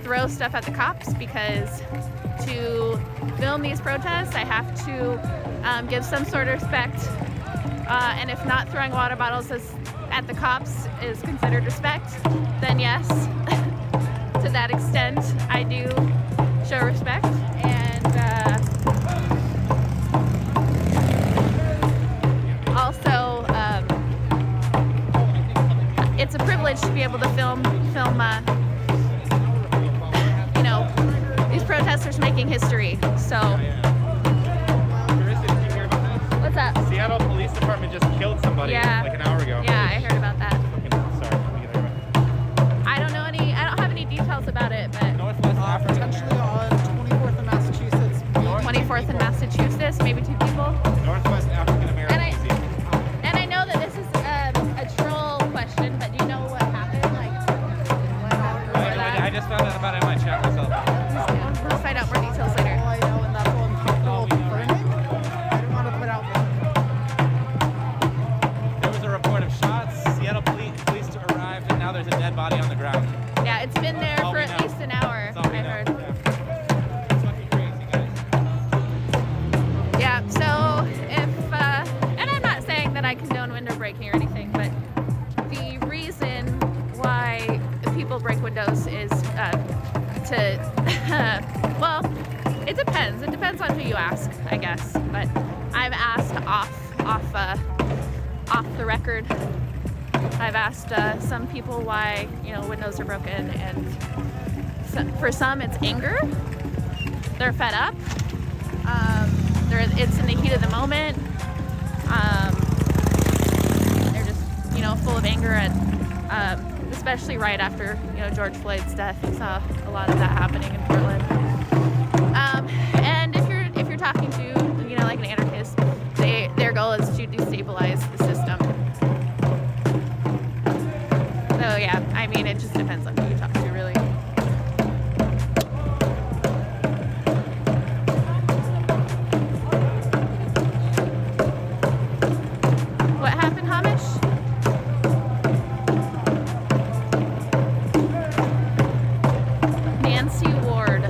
throw stuff at the cops, because to film these protests, I have to give some sort of respect. And if not throwing water bottles at the cops is considered respect, then yes, to that extent, I do show respect. And also, it's a privilege to be able to film, you know, these protesters making history. So, what's up? Seattle Police Department just killed somebody like an hour ago. Yeah, I heard about that. Sorry. I don't have any details about it, but Northwest Africa. Potentially on 24th and Massachusetts. 24th and Massachusetts, maybe 2 people. Northwest African American Museum. And I know that this is a troll question, but do you know what happened? Like, what happened before that? I just found out about it in my chat myself. We'll find out more details later. All I know, and that's all I'm comfortable confirming. I don't want to put out There was a report of shots. Seattle police arrived, and now there's a dead body on the ground. Yeah, it's been there for at least an hour, I heard. It's fucking crazy, guys. Yeah, so if, and I'm not saying that I condone window breaking or anything, but the reason why people break windows is well, it depends. It depends on who you ask, I guess. But I've asked off the record. I've asked some people why, windows are broken, and for some it's anger. They're fed up. It's in the heat of the moment. They're just, full of anger, and especially right after, George Floyd's death. We saw a lot of that happening in Portland. And if you're talking to, like an anarchist, their goal is to destabilize the system. So yeah, I mean, it just depends on who you talk to, really. What happened, Hamish? Nancy Ward.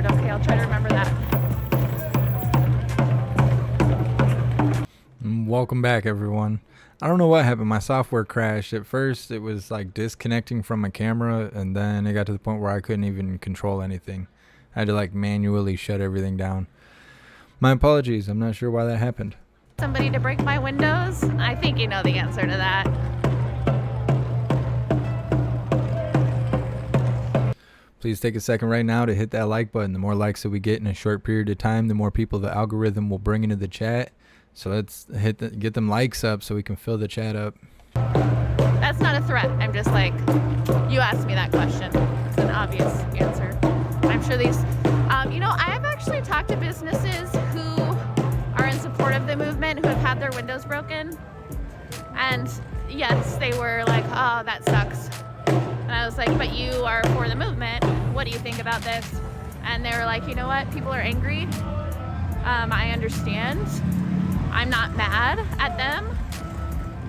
Okay, I'll try to remember that. Welcome back, everyone. I don't know what happened. My software crashed. At first, it was like disconnecting from my camera, and then it got to the point where I couldn't even control anything. I had to like manually shut everything down. My apologies. I'm not sure why that happened. Somebody to break my windows? I think you know the answer to that. Please take a second right now to hit that like button. The more likes that we get in a short period of time, the more people the algorithm will bring into the chat. So let's get them likes up so we can fill the chat up. That's not a threat. I'm just like, you asked me that question. It's an obvious answer. I'm sure these, I have actually talked to businesses who are in support of the movement who have had their windows broken. And yes, they were like, oh, that sucks. And I was like, but you are for the movement. What do you think about this? And they were like, you know what? People are angry. I understand. I'm not mad at them.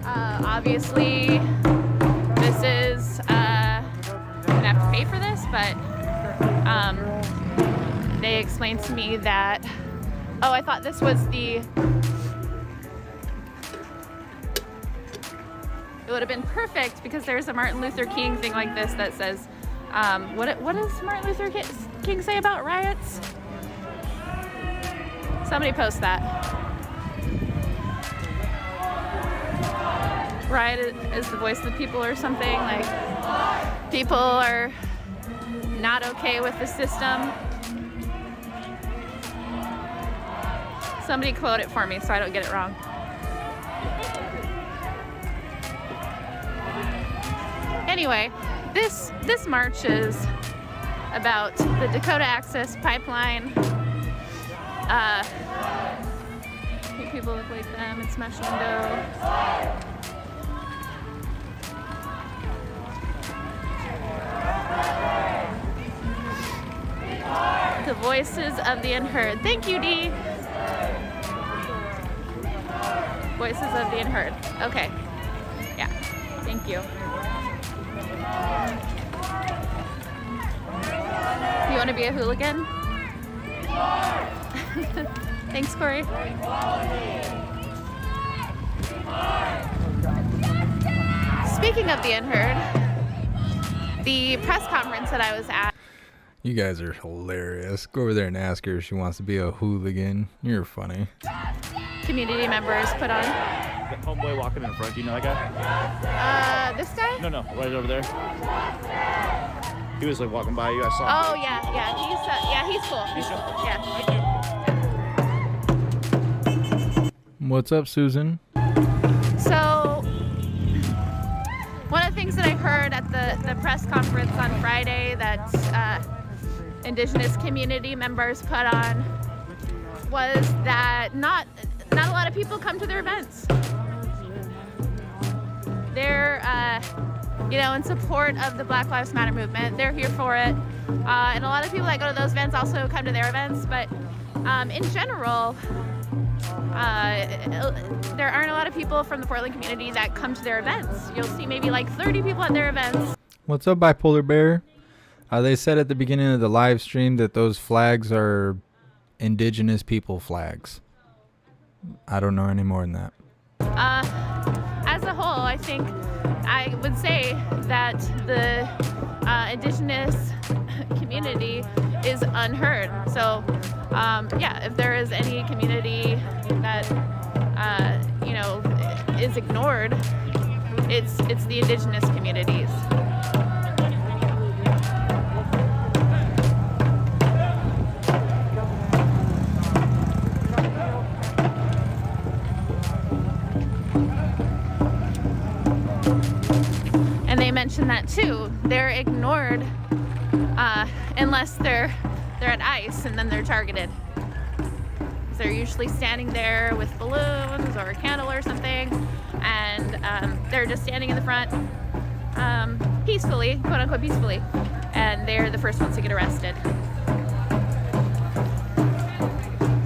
Obviously, this is, I'm gonna have to pay for this, but they explained to me that, oh, I thought this was it would have been perfect because there's a Martin Luther King thing like this that says, what does Martin Luther King say about riots? Somebody post that. Riot is the voice of the people or something, like people are not okay with the system. Somebody quote it for me so I don't get it wrong. Anyway, this march is about the Dakota Access Pipeline. People look like them and smash window. The voices of the unheard. Thank you, Dee. Voices of the unheard. Okay. Yeah. Thank you. want to be a hooligan? Thanks, Corey. Speaking of the unheard, the press conference that I was at. You guys are hilarious. Go over there and ask her if she wants to be a hooligan. You're funny. Community members put on. That homeboy walking in front, do you know that guy? This guy? No, right over there. He was like walking by you. I saw him. Oh yeah, he's cool. He's cool. Yeah. What's up, Susan? So, one of the things that I heard at the press conference on Friday that Indigenous community members put on was that not a lot of people come to their events. They're, in support of the Black Lives Matter movement. They're here for it. And a lot of people that go to those events also come to their events. But in general, there aren't a lot of people from the Portland community that come to their events. You'll see maybe like 30 people at their events. What's up, Bipolar Bear? They said at the beginning of the live stream that those flags are Indigenous people flags. I don't know any more than that. As a whole, I think I would say that the Indigenous community is unheard. So, if there is any community that, is ignored, it's the Indigenous communities. And they mentioned that too. They're ignored unless they're at ICE, and then they're targeted. They're usually standing there with balloons or a candle or something, and they're just standing in the front peacefully, quote unquote peacefully, and they're the first ones to get arrested.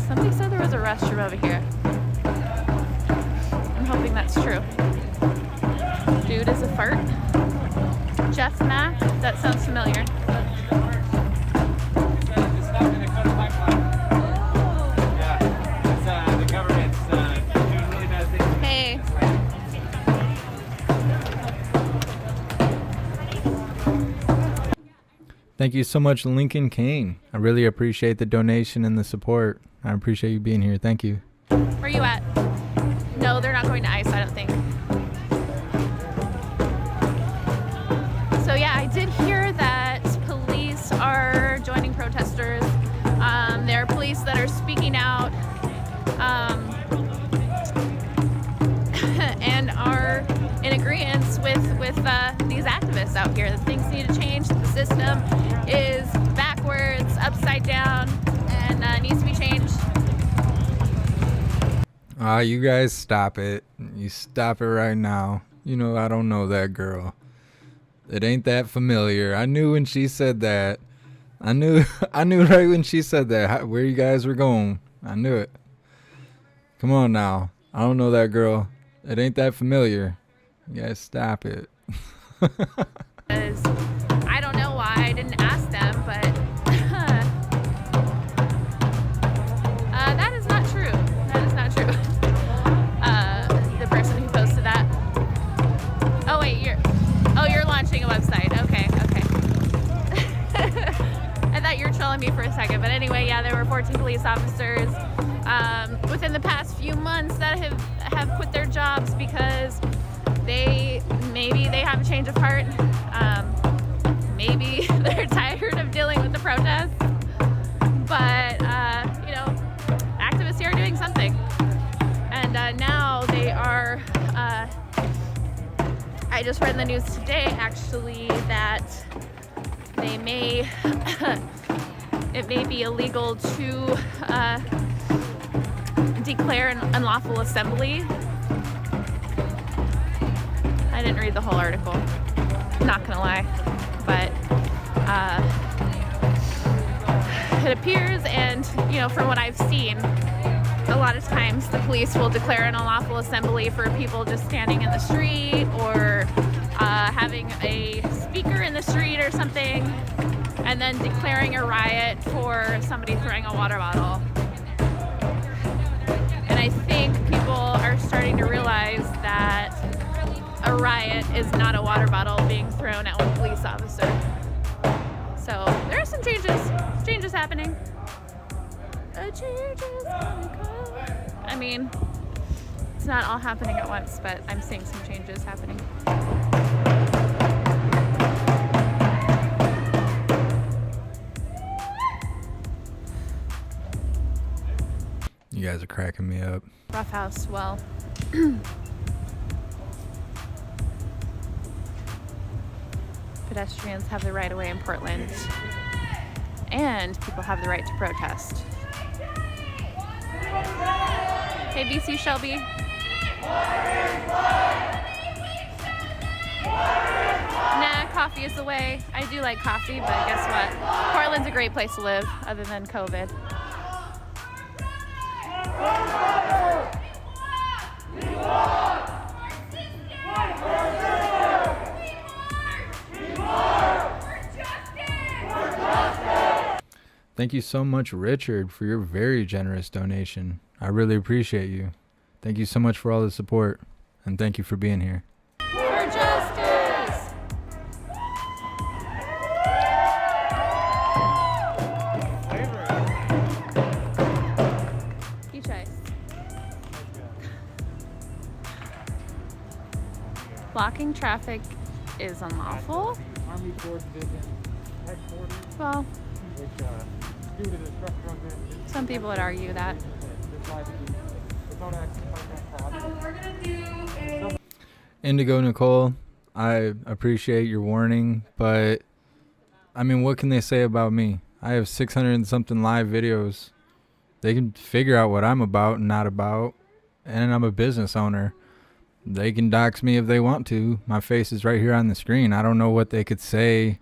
Somebody said there was a restroom over here. I'm hoping that's true. Dude is a fart. Jeff Mac, that sounds familiar. Hey. Thank you so much, Lincoln Kane. I really appreciate the donation and the support. I appreciate you being here. Thank you. Where you at? No, they're not going to ICE, I don't think. So yeah, I did hear that police are joining protesters. There are police that are speaking out and are in agreement with these activists out here. That things need to change. The system is backwards, upside down, and needs to be changed. You guys stop it. You stop it right now. I don't know that girl. It ain't that familiar. I knew when she said that. I knew right when she said that where you guys were going. I knew it. Come on now. I don't know that girl. It ain't that familiar. You guys stop it. I don't know why I didn't ask them, but that is not true. That is not true. The person who posted that. Oh wait, you're launching a website. Okay. I thought you were trolling me for a second, but anyway, yeah, there were 14 police officers within the past few months that have quit their jobs because maybe they have a change of heart. Maybe they're tired of dealing with the protests, but activists here are doing something, and now they are. I just read in the news today, actually, that it may be illegal to declare an unlawful assembly. I didn't read the whole article, not gonna lie, but it appears, and from what I've seen, a lot of times the police will declare an unlawful assembly for people just standing in the street or having a speaker in the street or something, and then declaring a riot for somebody throwing a water bottle. And I think people are starting to realize that a riot is not a water bottle being thrown at one police officer. So there are some changes happening. I mean, it's not all happening at once, but I'm seeing some changes happening. You guys are cracking me up. Roughhouse, well, pedestrians have the right of way in Portland, and people have the right to protest. Hey, BC Shelby. Nah, coffee is the way. I do like coffee, but guess what? Portland's a great place to live, other than COVID. Thank you so much, Richard, for your very generous donation. I really appreciate you. Thank you so much for all the support, and thank you for being here. For justice! Peach ice. Blocking traffic is unlawful. Army Corps Division headquarters, Well, which due to the structural good, some people would argue that. Indigo Nicole, I appreciate your warning, but I mean, what can they say about me? I have 600 and something live videos. They can figure out what I'm about and not about, and I'm a business owner. They can dox me if they want to. My face is right here on the screen. I don't know what they could say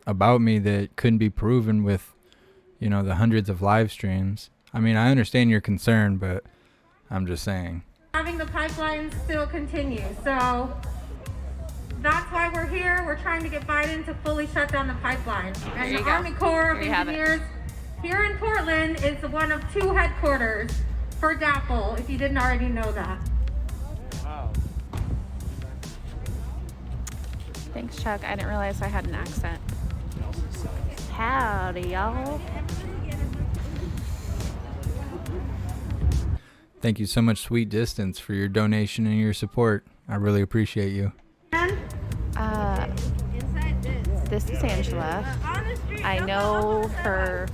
about me that couldn't be proven with, you know, the hundreds of live streams. I mean, I understand your concern, but I'm just saying. Having the pipeline still continue. So that's why we're here. We're trying to get Biden to fully shut down the pipeline. And the Army Corps of Engineers here in Portland is one of 2 headquarters for DAPL, if you didn't already know that. Thanks, Chuck. I didn't realize I had an accent. Howdy, y'all. Thank you so much, Sweet Distance, for your donation and your support. I really appreciate you. This is Angela. I know her.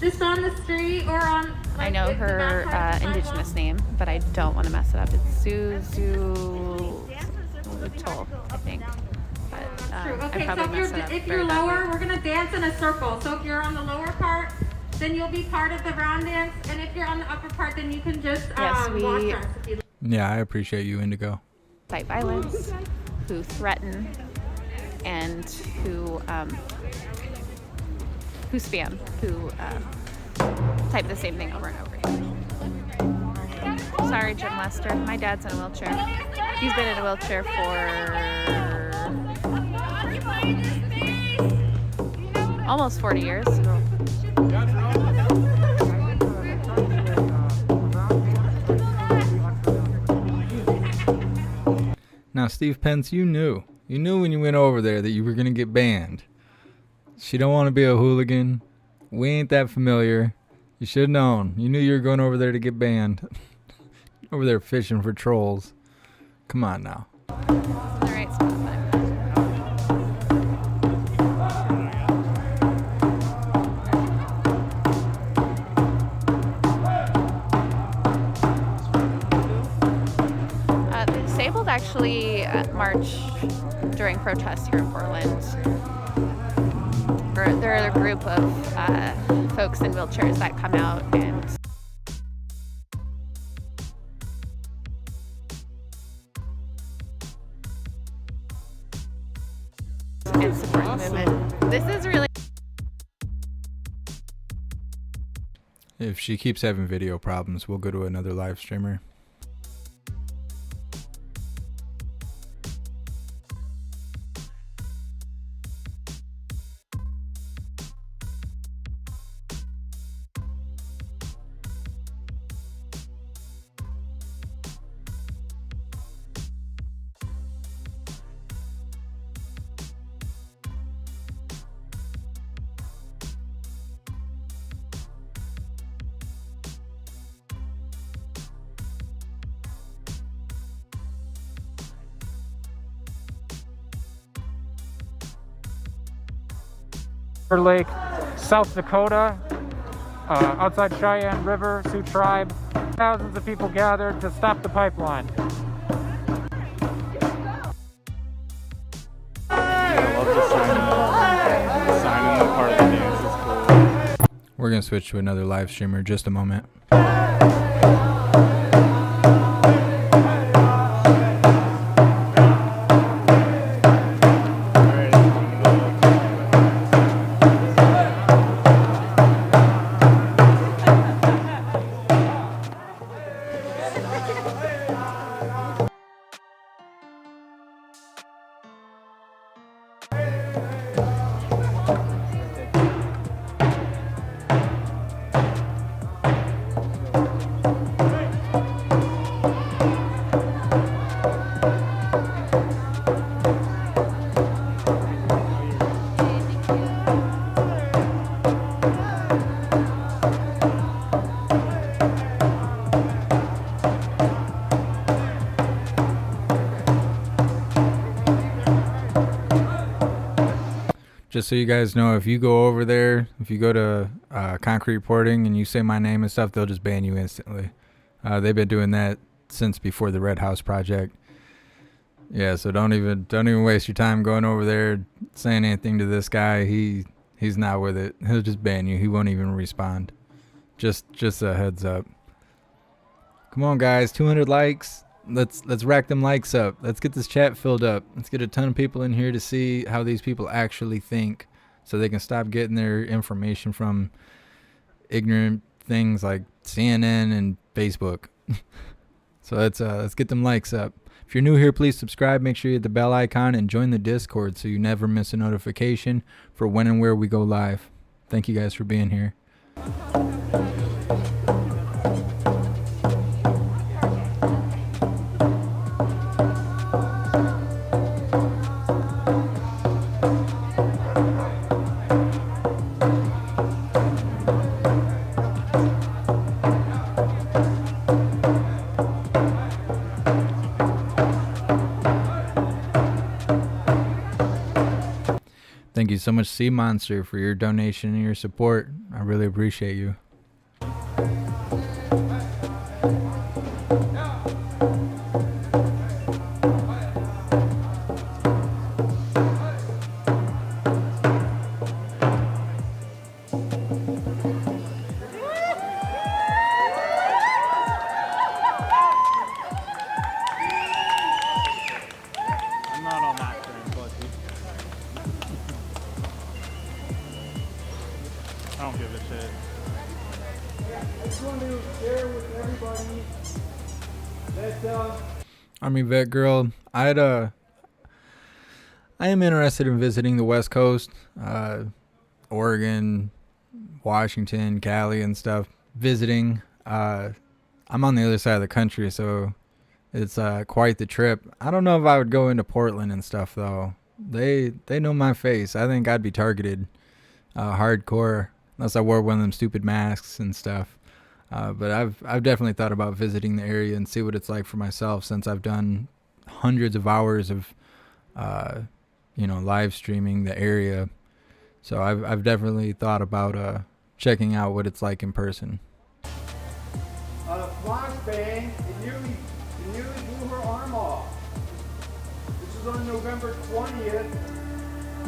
Just on the street or on. I know her Indigenous name, but I don't want to mess it up. It's Suzu Toll, I think. But Okay, I probably so messed it up if very you're lower, badly. we're gonna dance in a circle. So if you're on the lower part, then you'll be part of the round dance, and if you're on the upper part, then you can just Yes, we- watch us if you like. Yeah, I appreciate you, Indigo. Incite violence, who threaten, and who spam, who type the same thing over and over again. Sorry, Jim Lester. My dad's in a wheelchair. He's been in a wheelchair for almost 40 years. Now, Steve Pence, you knew when you went over there that you were going to get banned. She don't want to be a hooligan. We ain't that familiar. You should have known. You knew you were going over there to get banned. Over there fishing for trolls. Come on now. All right, spot time. The disabled actually march during protests here in Portland. They're a group of folks in wheelchairs that come out and support the movement. This is really. If she keeps having video problems, we'll go to another live streamer. Lake, South Dakota, outside Cheyenne River, Sioux Tribe. Thousands of people gathered to stop the pipeline. I love the sign. The sign in the part of the dance is cool. We're going to switch to another live streamer in just a moment. Just so you guys know, if you go over there, if you go to concrete reporting and you say my name and stuff, they'll just ban you instantly. They've been doing that since before the Red House Project. Yeah, so don't even waste your time going over there saying anything to this guy. He's not with it. He'll just ban you. He won't even respond. Just a heads up. Come on, guys, 200 likes. Let's rack them likes up. Let's get this chat filled up. Let's get a ton of people in here to see how these people actually think, so they can stop getting their information from ignorant things like CNN and Facebook. So let's get them likes up. If you're new here, please subscribe. Make sure you hit the bell icon and join the Discord so you never miss a notification for when and where we go live. Thank you guys for being here. Thank you so much, Sea Monster, for your donation and your support. I really appreciate you. I'm not on that train, pussy. I don't give a shit. I just want to share with everybody that Army vet girl, I am interested in visiting the West Coast, Oregon, Washington, Cali, and stuff. Visiting. I'm on the other side of the country, so it's quite the trip. I don't know if I would go into Portland and stuff though. They know my face. I think I'd be targeted hardcore unless I wore one of them stupid masks and stuff. But I've definitely thought about visiting the area and see what it's like for myself, since I've done hundreds of hours of live streaming the area. So I've definitely thought about checking out what it's like in person. flashbang and nearly blew her arm off. This was on November 20th,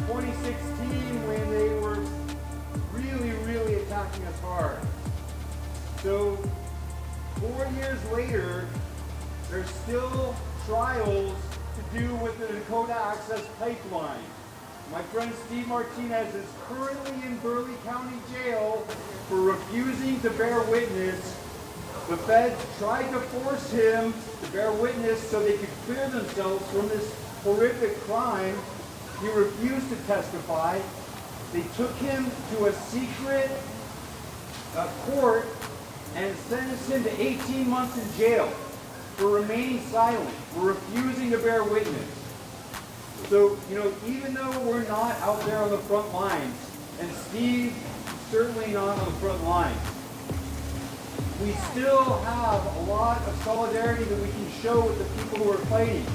2016, when they were really attacking us hard. So 4 years later, there's still trials to do with the Dakota Access Pipeline. My friend Steve Martinez is currently in Burleigh County Jail for refusing to bear witness. The feds tried to force him to bear witness so they could clear themselves from this horrific crime. He refused to testify. They took him to a secret court and sentenced him to 18 months in jail for remaining silent, for refusing to bear witness. So, even though we're not out there on the front lines, and Steve certainly not on the front lines, we still have a lot of solidarity that we can show with the people who are fighting.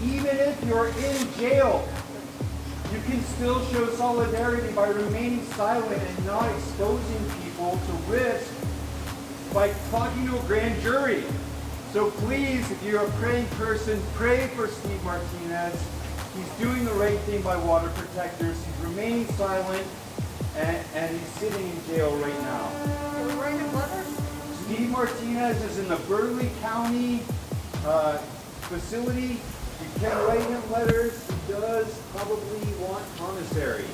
Even if you're in jail, you can still show solidarity by remaining silent and not exposing people to risk by talking to a grand jury. So please, if you're a praying person, pray for Steve Martinez. He's doing the right thing by water protectors. He's remaining silent, and he's sitting in jail right now. You're writing letters? Steve Martinez is in the Burleigh County facility. You can write him letters. He does probably want commissary.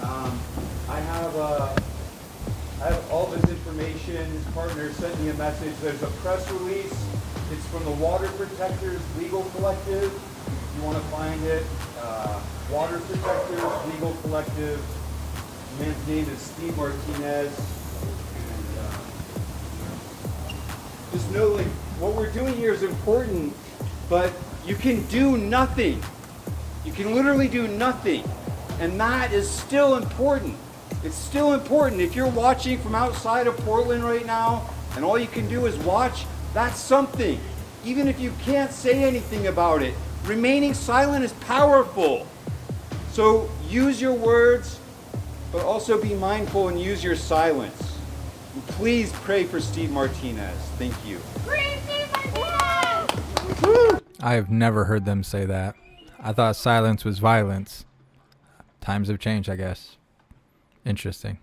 I have all this information. His partner sent me a message. There's a press release. It's from the Water Protectors Legal Collective. If you want to find it, Water Protectors Legal Collective. The man's name is Steve Martinez. Just know, like, what we're doing here is important, but you can do nothing. You can literally do nothing. And that is still important. It's still important. If you're watching from outside of Portland right now, and all you can do is watch, that's something. Even if you can't say anything about it, remaining silent is powerful. So use your words, but also be mindful and use your silence. And please pray for Steve Martinez. Thank you. Free Steve Martinez! I have never heard them say that. I thought silence was violence. Times have changed, I guess. Interesting.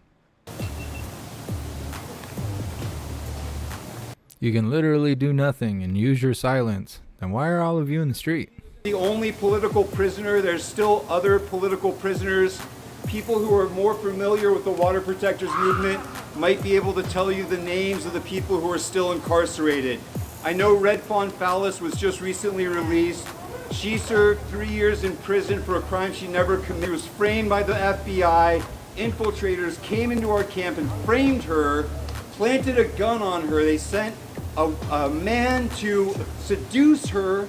You can literally do nothing and use your silence. Then why are all of you in the street? The only political prisoner. There's still other political prisoners. People who are more familiar with the Water Protectors movement might be able to tell you the names of the people who are still incarcerated. I know Red Fawn Fallis was just recently released. She served 3 years in prison for a crime she never committed. She was framed by the FBI. Infiltrators came into our camp and framed her, planted a gun on her. They sent a man to seduce her.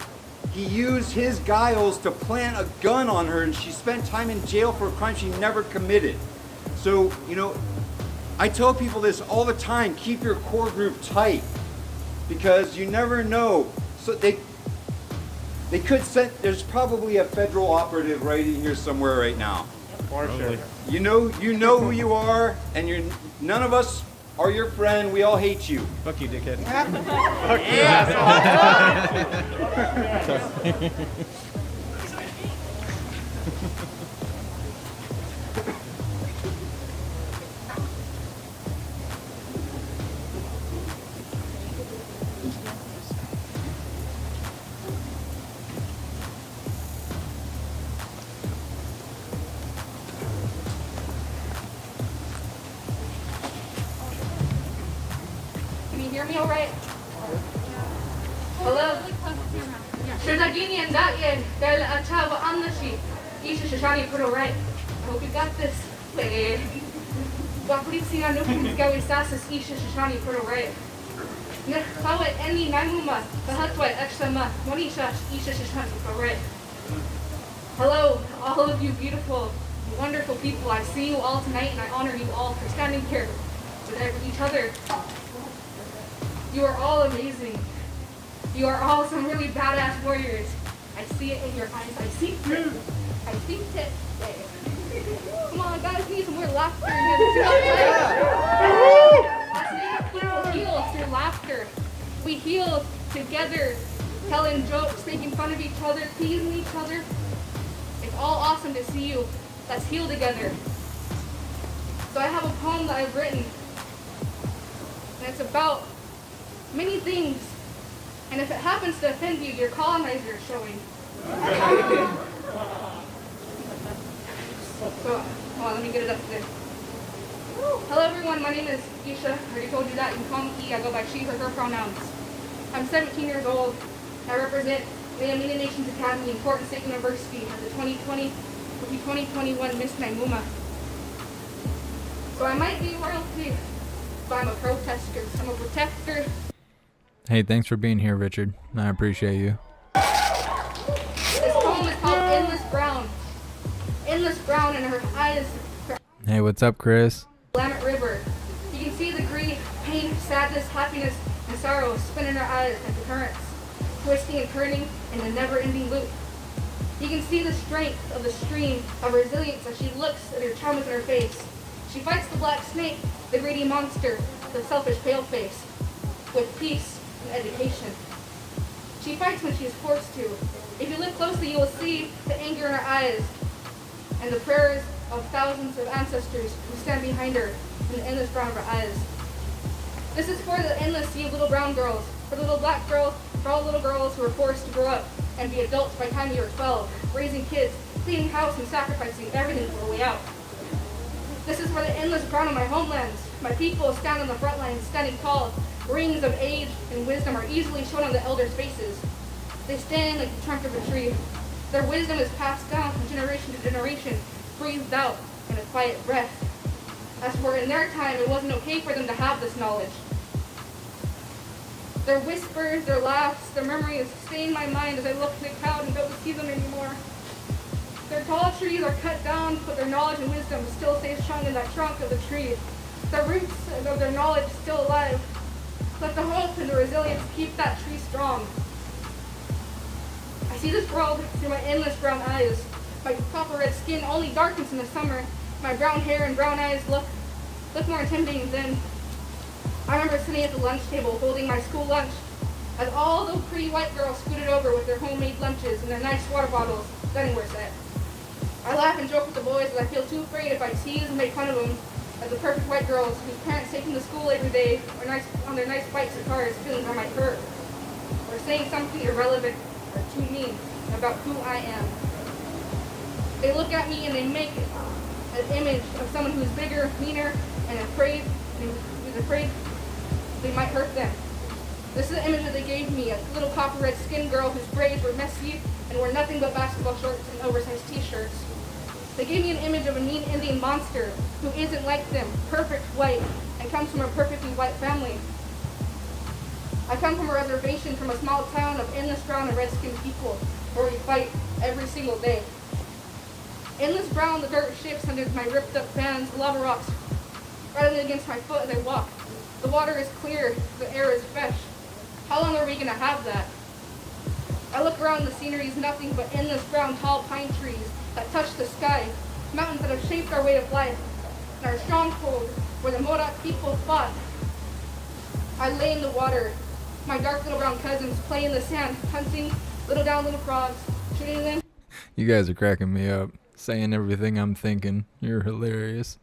He used his guiles to plant a gun on her, and she spent time in jail for a crime she never committed. So, you know, I tell people this all the time: keep your core group tight, because you never know. So they could send. There's probably a federal operative right in here somewhere right now. Probably. You know who you are, and none of us are your friend. We all hate you. Fuck you, dickhead. Can you hear me all right? Hello? Shirnagini and Datyan, Bella Achava Annashi, Isha Shashani put all right. Hope you got this. Waklipsi Anukum Gawi Sasas, Isha Shashani put all right. Nakawa Eni Namuma, Bahatwa Exama, Monisha, Isha Shashani put all right. Hello, all of you beautiful, wonderful people. I see you all tonight, and I honor you all for standing here with each other. You are all amazing. You are all some really badass warriors. I see it in your eyes. I see it. I see it. Come on, guys, we need some more laughter in here. People heal through laughter. We heal together, telling jokes, making fun of each other, teasing each other. It's all awesome to see you. Let's heal together. So I have a poem that I've written, and it's about many things, and if it happens to offend you, your colonizer is showing. So, hold on, let me get it up there. Hello everyone, my name is Isha. I already told you that. You can call me E. I go by she, her, her pronouns. I'm 17 years old. I represent the Indigenous Nations Academy in Portland State University as the 2020-2021 Miss Naimuma. So I might be royalty, but I'm a protester. I'm a protector. Hey, thanks for being here, Richard. I appreciate you. This poem is called Endless Brown. Endless brown in her eyes. Hey, what's up, Chris? Willamette River. You can see the grief, pain, sadness, happiness, and sorrow spin in her eyes like the currents, twisting and turning in a never-ending loop. You can see the strength of the stream of resilience as she looks at her traumas in her face. She fights the black snake, the greedy monster, the selfish paleface, with peace and education. She fights when she is forced to. If you look closely, you will see the anger in her eyes and the prayers of thousands of ancestors who stand behind her in the endless brown of her eyes. This is for the endless sea of little brown girls, for the little black girls, for all little girls who are forced to grow up and be adults by the time you are 12, raising kids, cleaning house, and sacrificing everything for a way out. This is for the endless brown of my homelands. My people stand on the front lines, standing tall. Rings of age and wisdom are easily shown on the elders' faces. They stand like the trunk of a tree. Their wisdom is passed down from generation to generation, breathed out in a quiet breath. As for in their time, it wasn't okay for them to have this knowledge. Their whispers, their laughs, their memories stay in my mind as I look in the crowd and don't see them anymore. Their tall trees are cut down, but their knowledge and wisdom still stays strong in that trunk of the tree. The roots of their knowledge still alive. Let the hope and the resilience keep that tree strong. I see this world through my endless brown eyes. My copper red skin only darkens in the summer. My brown hair and brown eyes look more intimidating than. I remember sitting at the lunch table holding my school lunch as all those pretty white girls scooted over with their homemade lunches and their nice water bottles, dining set. I laugh and joke with the boys as I feel too afraid if I tease and make fun of them as the perfect white girls whose parents take them to school every day or on their nice bikes or cars feeling I might hurt or saying something irrelevant or too mean about who I am. They look at me and they make an image of someone who's bigger, meaner, and who's afraid they might hurt them. This is the image that they gave me, a little copper red skinned girl whose braids were messy and wore nothing but basketball shorts and oversized t-shirts. They gave me an image of a mean Indian monster who isn't like them, perfect white, and comes from a perfectly white family. I come from a reservation from a small town of endless brown and red-skinned people where we fight every single day. Endless brown, the dirt shifts under my ripped up fans, lava rocks rattling against my foot as I walk. The water is clear, the air is fresh. How long are we gonna have that? I look around, the scenery is nothing but endless brown tall pine trees that touch the sky, mountains that have shaped our way of life, and our stronghold where the Modoc people fought. I lay in the water. My dark little brown cousins play in the sand, hunting little down little frogs, shooting them. You guys are cracking me up, saying everything I'm thinking. You're hilarious.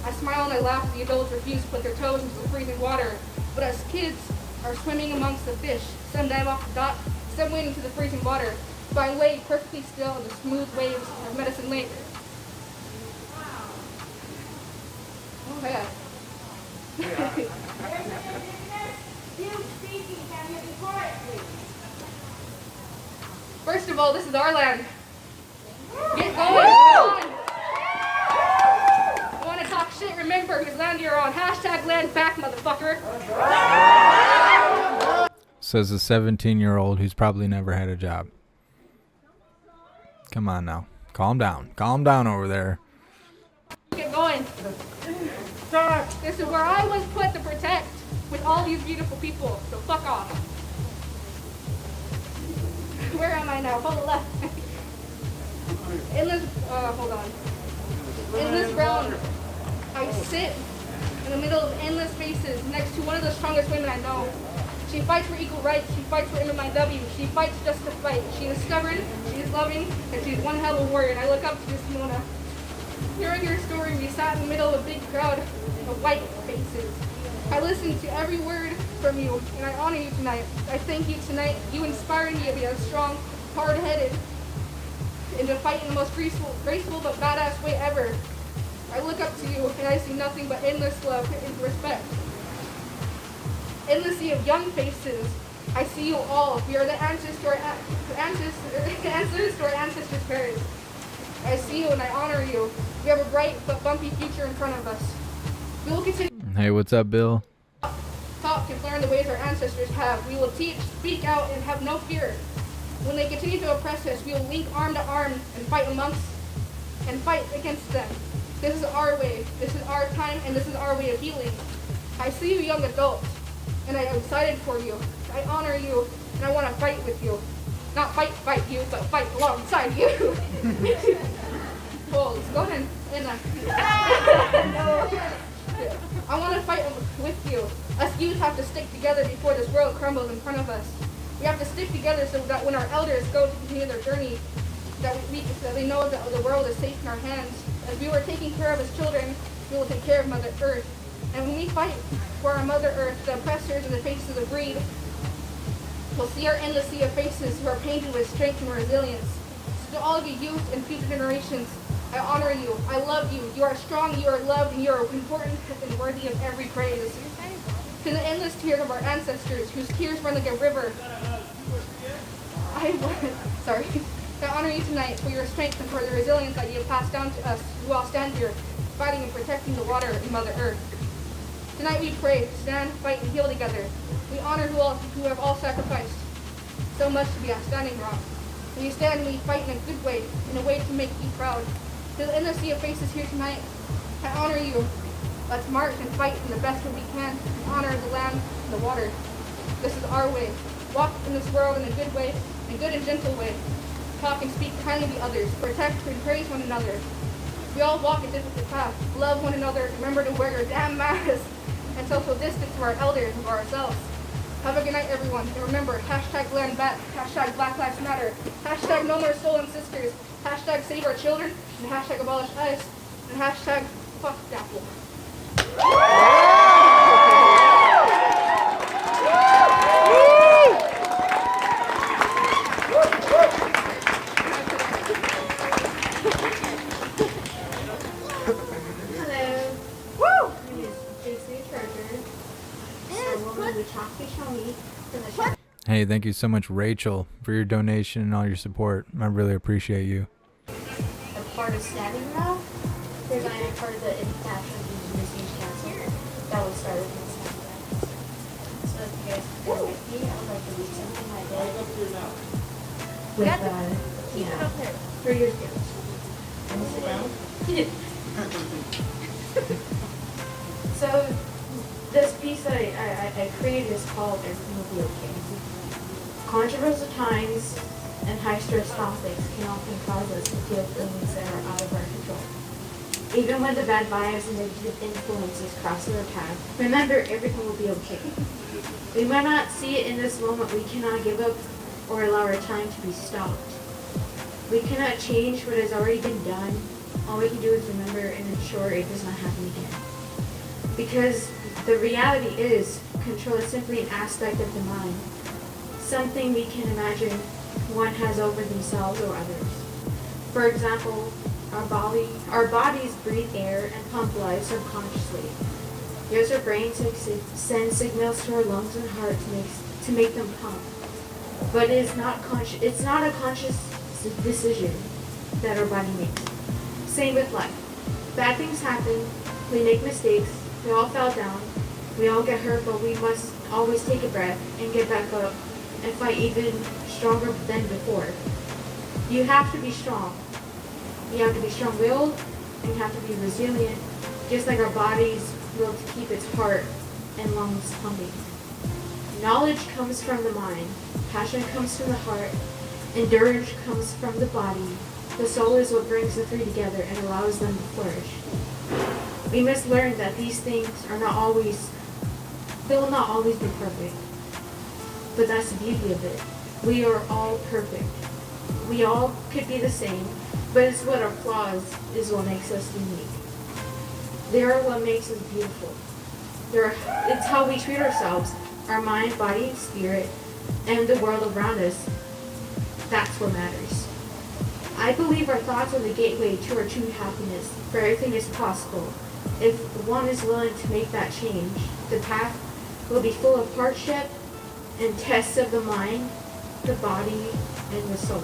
I smile and I laugh as the adults refuse to put their toes into the freezing water, but us kids are swimming amongst the fish. Some dive off the dock, some wade into the freezing water, but I lay perfectly still in the smooth waves of Medicine Lake. Oh yeah. First of all, this is our land. Get going. You want to talk shit? Remember whose land you're on. Hashtag land back, motherfucker. Says a 17-year-old who's probably never had a job. Come on now. Calm down. Calm down over there. Get going. This is where I was put to protect with all these beautiful people, so fuck off. Where am I now? Hold left. Hold on. Endless brown. I sit in the middle of endless faces next to one of the strongest women I know. She fights for equal rights. She fights for MMIW. She fights just to fight. She is stubborn, she is loving, and she's one hell of a warrior. And I look up to this Mona. Hearing your story, we sat in the middle of a big crowd of white faces. I listened to every word from you, and I honor you tonight. I thank you tonight. You inspire me to be a strong, hard-headed, and to fight in the most graceful but badass way ever. I look up to you, and I see nothing but endless love and respect. Endless sea of young faces. I see you all. We are the answers to our ancestors' prayers. I see you and I honor you. We have a bright but bumpy future in front of us. We will continue. Hey, what's up, Bill? Talk and learn the ways our ancestors have. We will teach, speak out, and have no fear. When they continue to oppress us, we will link arm to arm and fight against them. This is our way. This is our time, and this is our way of healing. I see you, young adults, and I am excited for you. I honor you, and I want to fight with you. Not fight you, but fight alongside you. Well, let's go ahead and I want to fight with you. Us youth have to stick together before this world crumbles in front of us. We have to stick together so that when our elders go to continue their journey, that they know that the world is safe in our hands. As we were taking care of as children, we will take care of Mother Earth. And when we fight for our Mother Earth, the oppressors and the faces of greed will see our endless sea of faces who are painted with strength and resilience. So to all of you youth and future generations, I honor you. I love you. You are strong, you are loved, and you are important and worthy of every praise. To the endless tears of our ancestors, whose tears run like a river, I honor you tonight for your strength and for the resilience that you have passed down to us who all stand here, fighting and protecting the water and Mother Earth. Tonight we pray, stand, fight, and heal together. We honor who have all sacrificed so much to be a standing rock. We stand and we fight in a good way, in a way to make you proud. To the endless sea of faces here tonight, I honor you. Let's march and fight in the best way we can in honor of the land and the water. This is our way. Walk in this world in a good way, in a good and gentle way. Talk and speak kindly to others. Protect and praise one another. We all walk a difficult path. Love one another. Remember to wear your damn mask. And social distance from our elders and for ourselves. Have a good night, everyone. And remember, hashtag land back, hashtag Black Lives Matter, hashtag no more stolen sisters, hashtag save our children, and hashtag abolish ICE, and hashtag fuck Dapple. Hey, thank you so much, Rachel, for your donation and all your support. I really appreciate you. A part of Standing Rock, there's a part of the International Indigenous Youth Council that was started in Standing Rock. So if you guys bear with me, I would like to read something I did with 3 years ago. Want to sit down? So this piece I created is called Everything Will Be Okay. Controversial times and high-stress topics can often cause us to feel feelings that are out of our control. Even when the bad vibes and negative influences cross our path, remember everything will be okay. We might not see it in this moment. We cannot give up or allow our time to be stopped. We cannot change what has already been done. All we can do is remember and ensure it does not happen again. Because the reality is, control is simply an aspect of the mind. Something we can imagine one has over themselves or others. For example, our bodies breathe air and pump life subconsciously. Yes, our brains send signals to our lungs and heart to make them pump. But it's not a conscious decision that our body makes. Same with life. Bad things happen, we make mistakes, we all fall down, we all get hurt, but we must always take a breath and get back up and fight even stronger than before. You have to be strong. You have to be strong-willed, and you have to be resilient, just like our bodies will to keep its heart and lungs pumping. Knowledge comes from the mind, passion comes from the heart, endurance comes from the body. The soul is what brings the three together and allows them to flourish. We must learn that these things they will not always be perfect. But that's the beauty of it. We are all perfect. We all could be the same, but it's what our flaws is what makes us unique. They are what makes us beautiful. It's how we treat ourselves, our mind, body, and spirit, and the world around us. That's what matters. I believe our thoughts are the gateway to our true happiness, for everything is possible. If one is willing to make that change, the path will be full of hardship and tests of the mind, the body, and the soul.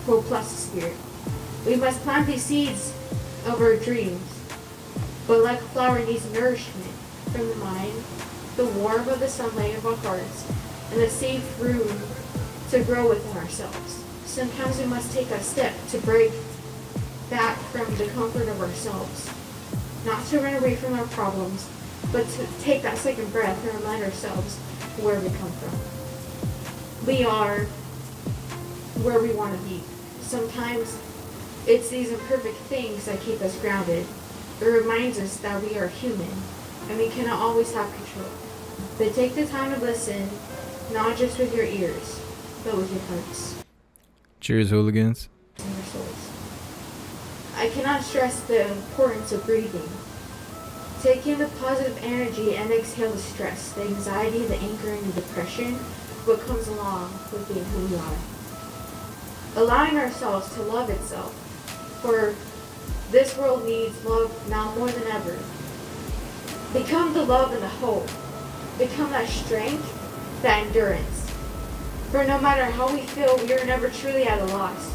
Hope plus the spirit. We must plant these seeds of our dreams, but like a flower needs nourishment from the mind, the warmth of the sunlight of our hearts, and a safe room to grow within ourselves. Sometimes we must take a step to break back from the comfort of ourselves, not to run away from our problems, but to take that second breath and remind ourselves where we come from. we are where we want to be. Sometimes it's these imperfect things that keep us grounded. It reminds us that we are human and we cannot always have control. But take the time to listen, not just with your ears, but with your hearts. Cheers, hooligans. And your souls. I cannot stress the importance of breathing. Take in the positive energy and exhale the stress, the anxiety, the anger, and the depression, what comes along with being who we are. Allowing ourselves to love itself, for this world needs love now more than ever. Become the love and the hope. Become that strength, that endurance. For no matter how we feel, we are never truly at a loss.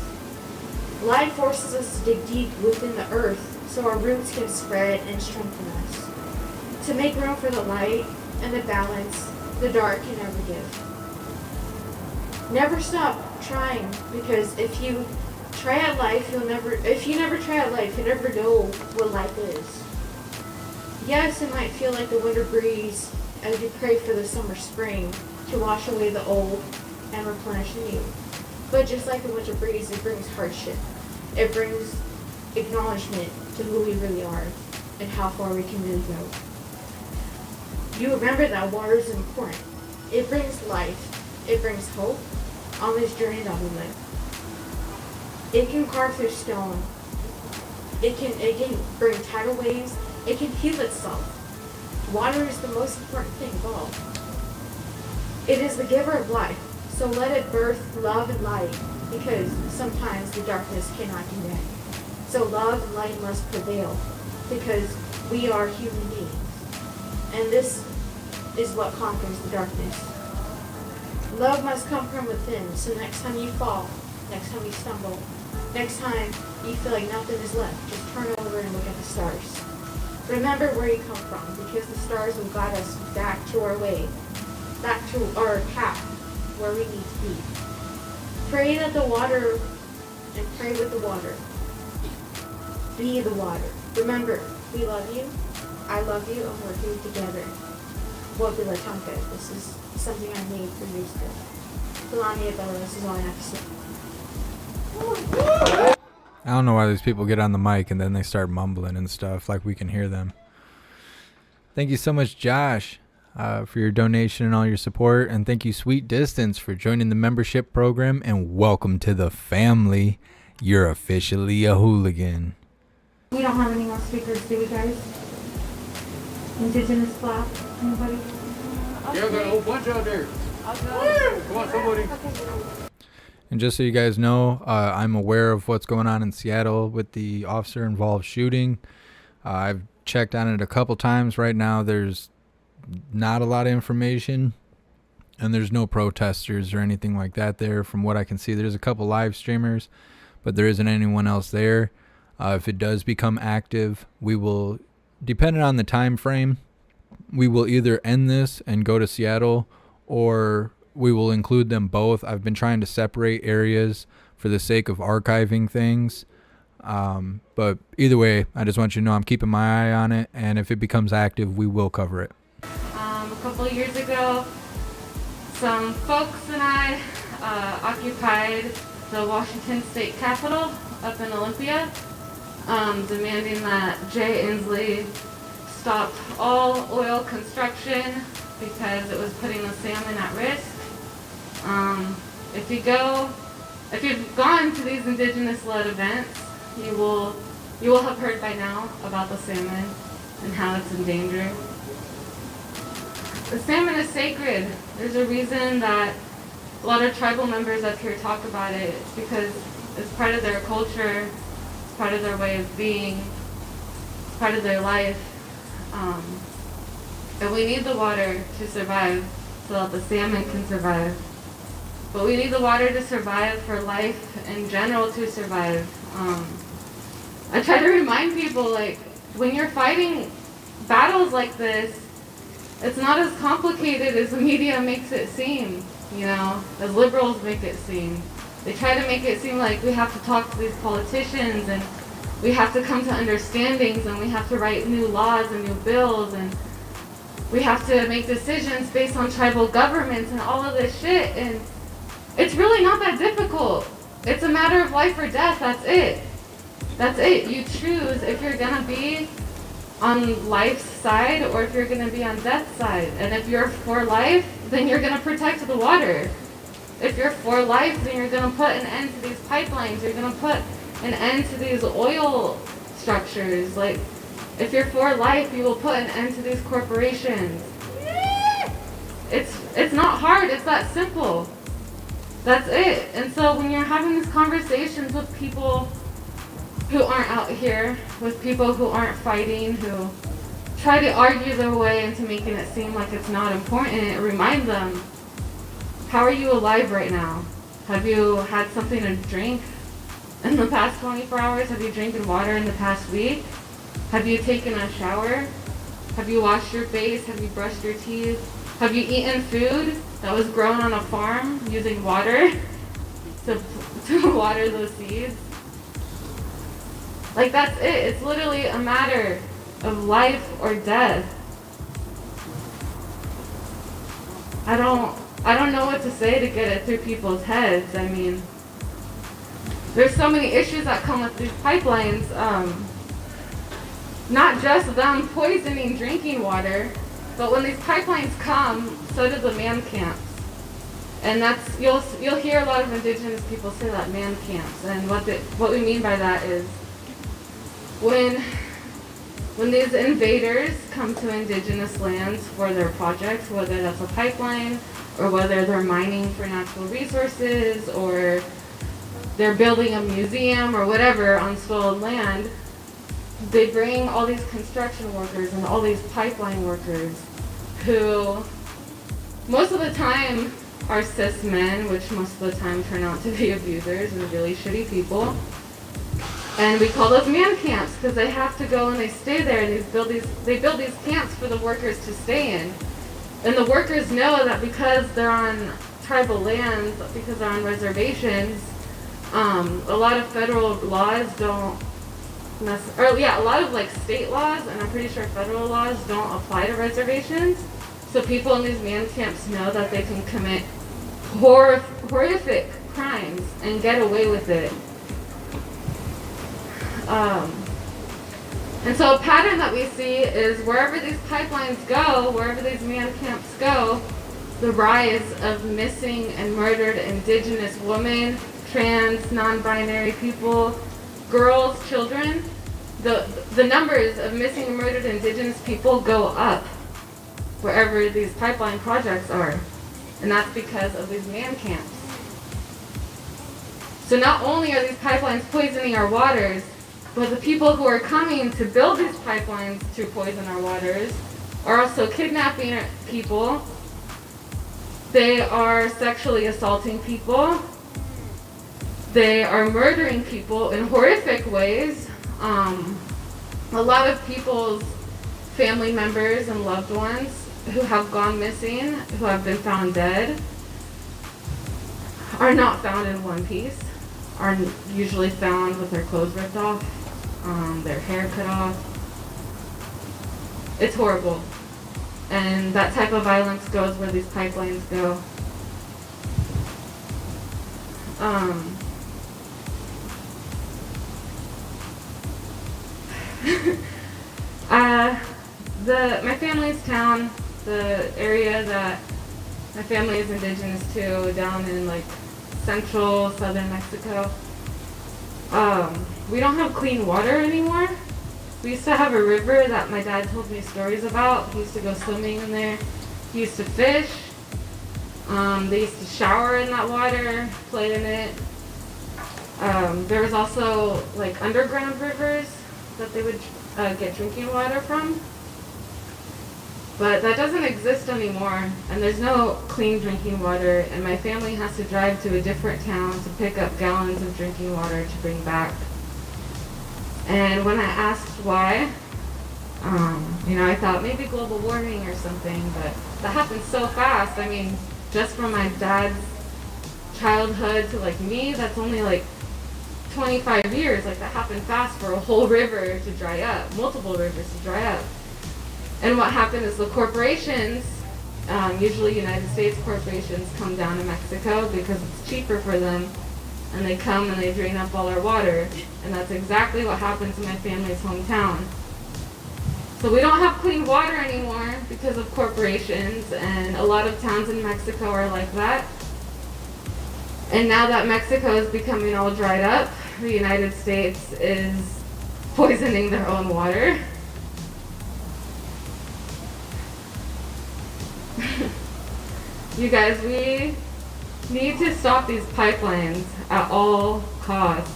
Life forces us to dig deep within the earth so our roots can spread and strengthen us. To make room for the light and the balance the dark can never give. Never stop trying, because if you try at life, if you never try at life, you never know what life is. Yes, it might feel like the winter breeze as you pray for the summer spring to wash away the old and replenish the new. But just like the winter breeze, it brings hardship. It brings acknowledgement to who we really are and how far we can really go. You remember that water is important. It brings life. It brings hope on this journey that we live. It can carve through stone. It can bring tidal waves. It can heal itself. Water is the most important thing of all. It is the giver of life, so let it birth love and light, because sometimes the darkness cannot do that. So love and light must prevail, because we are human beings. And this is what conquers the darkness. Love must come from within, so next time you fall, next time you stumble, next time you feel like nothing is left, just turn over and look at the stars. Remember where you come from, because the stars will guide us back to our way, back to our path, where we need to be. Pray that the water, and pray with the water. Be the water. Remember, we love you, I love you, and we're here together. Wopila Tanka. This is something I made for years ago. Kalani Abella, this is all I have to say. I don't know why these people get on the mic and then they start mumbling and stuff like we can hear them. Thank you so much, Josh, for your donation and all your support. And thank you, Sweet Distance, for joining the membership program. And welcome to the family. You're officially a hooligan. We don't have any more speakers, do we, guys? Indigenous flag? Anybody? Yeah, got a whole bunch out there. Come on, somebody. And just so you guys know, I'm aware of what's going on in Seattle with the officer-involved shooting. I've checked on it a couple times. Right now, there's not a lot of information, and there's no protesters or anything like that there. From what I can see, there's a couple live streamers, but there isn't anyone else there. If it does become active, we will, depending on the time frame, we will either end this and go to Seattle, or we will include them both. I've been trying to separate areas for the sake of archiving things. But either way, I just want you to know I'm keeping my eye on it, and if it becomes active, we will cover it. A couple of years ago, some folks and I occupied the Washington State Capitol up in Olympia, demanding that Jay Inslee stop all oil construction because it was putting the salmon at risk. If you've gone to these Indigenous-led events, you will have heard by now about the salmon and how it's in danger. The salmon is sacred. There's a reason that a lot of tribal members up here talk about it. It's because it's part of their culture, it's part of their way of being, it's part of their life. And we need the water to survive so that the salmon can survive. But we need the water to survive for life in general to survive. I try to remind people, like, when you're fighting battles like this, it's not as complicated as the media makes it seem, you know, as liberals make it seem. They try to make it seem like we have to talk to these politicians and we have to come to understandings and we have to write new laws and new bills and we have to make decisions based on tribal governments and all of this shit. And It's really not that difficult. It's a matter of life or death, that's it. That's it. You choose if you're gonna be on life's side or if you're gonna be on death's side. And if you're for life, then you're gonna protect the water. If you're for life, then you're gonna put an end to these pipelines. You're gonna put an end to these oil structures. Like, if you're for life, you will put an end to these corporations. It's not hard, it's that simple. That's it. And so when you're having these conversations with people who aren't out here, with people who aren't fighting, who try to argue their way into making it seem like it's not important, remind them, how are you alive right now? Have you had something to drink in the past 24 hours? Have you drinking water in the past week? Have you taken a shower? Have you washed your face? Have you brushed your teeth? Have you eaten food that was grown on a farm using water to water those seeds? Like, that's it. It's literally a matter of life or death. I don't know what to say to get it through people's heads. I mean, there's so many issues that come with these pipelines. Not just them poisoning drinking water, but when these pipelines come, so do the man camps. And that's, you'll hear a lot of Indigenous people say that, man camps. And what we mean by that is when these invaders come to Indigenous lands for their projects, whether that's a pipeline or whether they're mining for natural resources or they're building a museum or whatever on stolen land, they bring all these construction workers and all these pipeline workers who most of the time are cis men, which most of the time turn out to be abusers and really shitty people. And we call those man camps because they have to go and they stay there and they build these camps for the workers to stay in. And the workers know that because they're on tribal lands, because they're on reservations, a lot of federal laws don't a lot of like state laws, and I'm pretty sure federal laws don't apply to reservations. So people in these man camps know that they can commit horrific crimes and get away with it. And so a pattern that we see is wherever these pipelines go, wherever these man camps go, the rise of missing and murdered Indigenous women, trans, non-binary people, girls, children, the numbers of missing and murdered Indigenous people go up wherever these pipeline projects are. And that's because of these man camps. So not only are these pipelines poisoning our waters, but the people who are coming to build these pipelines to poison our waters are also kidnapping people. They are sexually assaulting people. They are murdering people in horrific ways. A lot of people's family members and loved ones who have gone missing, who have been found dead, are not found in one piece, are usually found with their clothes ripped off, their hair cut off. It's horrible. And that type of violence goes where these pipelines go. My family's town, the area that my family is indigenous to, down in like central, southern Mexico, we don't have clean water anymore. We used to have a river that my dad told me stories about. He used to go swimming in there. He used to fish. They used to shower in that water, play in it. There was also like underground rivers that they would get drinking water from. But that doesn't exist anymore, and there's no clean drinking water, and my family has to drive to a different town to pick up gallons of drinking water to bring back. And when I asked why, I thought maybe global warming or something, but that happened so fast. I mean, just from my dad's childhood to like me, that's only like 25 years. Like, that happened fast for a whole river to dry up, multiple rivers to dry up. And what happened is the corporations Usually United States corporations come down to Mexico because it's cheaper for them, and they come and they drain up all our water, and that's exactly what happened to my family's hometown. So we don't have clean water anymore because of corporations, and a lot of towns in Mexico are like that. And now that Mexico is becoming all dried up, the United States is poisoning their own water. You guys, we need to stop these pipelines at all costs.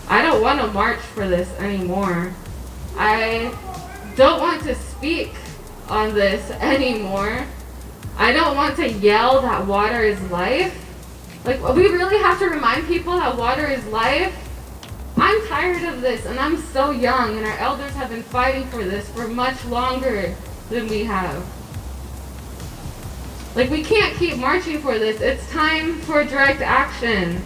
I don't want to march for this anymore. I don't want to speak on this anymore. I don't want to yell that water is life. Like, we really have to remind people that water is life. I'm tired of this, and I'm so young, and our elders have been fighting for this for much longer than we have. Like, we can't keep marching for this. It's time for direct action.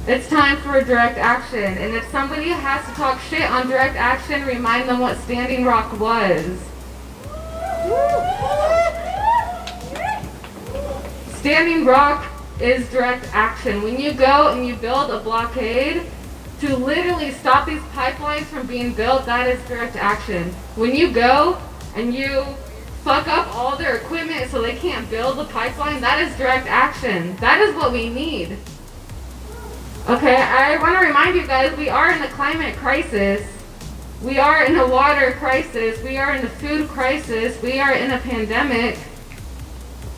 It's time for direct action. And if somebody has to talk shit on direct action, remind them what Standing Rock was. Standing Rock is direct action. When you go and you build a blockade to literally stop these pipelines from being built, that is direct action. When you go and you fuck up all their equipment so they can't build the pipeline, that is direct action. That is what we need. Okay, I want to remind you guys, we are in a climate crisis. We are in a water crisis. We are in a food crisis. We are in a pandemic.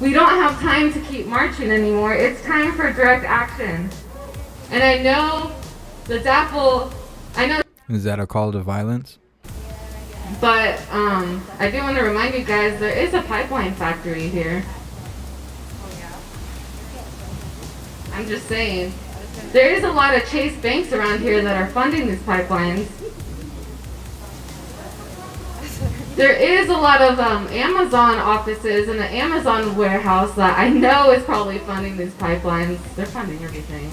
We don't have time to keep marching anymore. It's time for direct action. And I know the DAPL, Is that a call to violence? But I do want to remind you guys, there is a pipeline factory here. I'm just saying. There is a lot of Chase banks around here that are funding these pipelines. There is a lot of Amazon offices and an Amazon warehouse that I know is probably funding these pipelines. They're funding everything.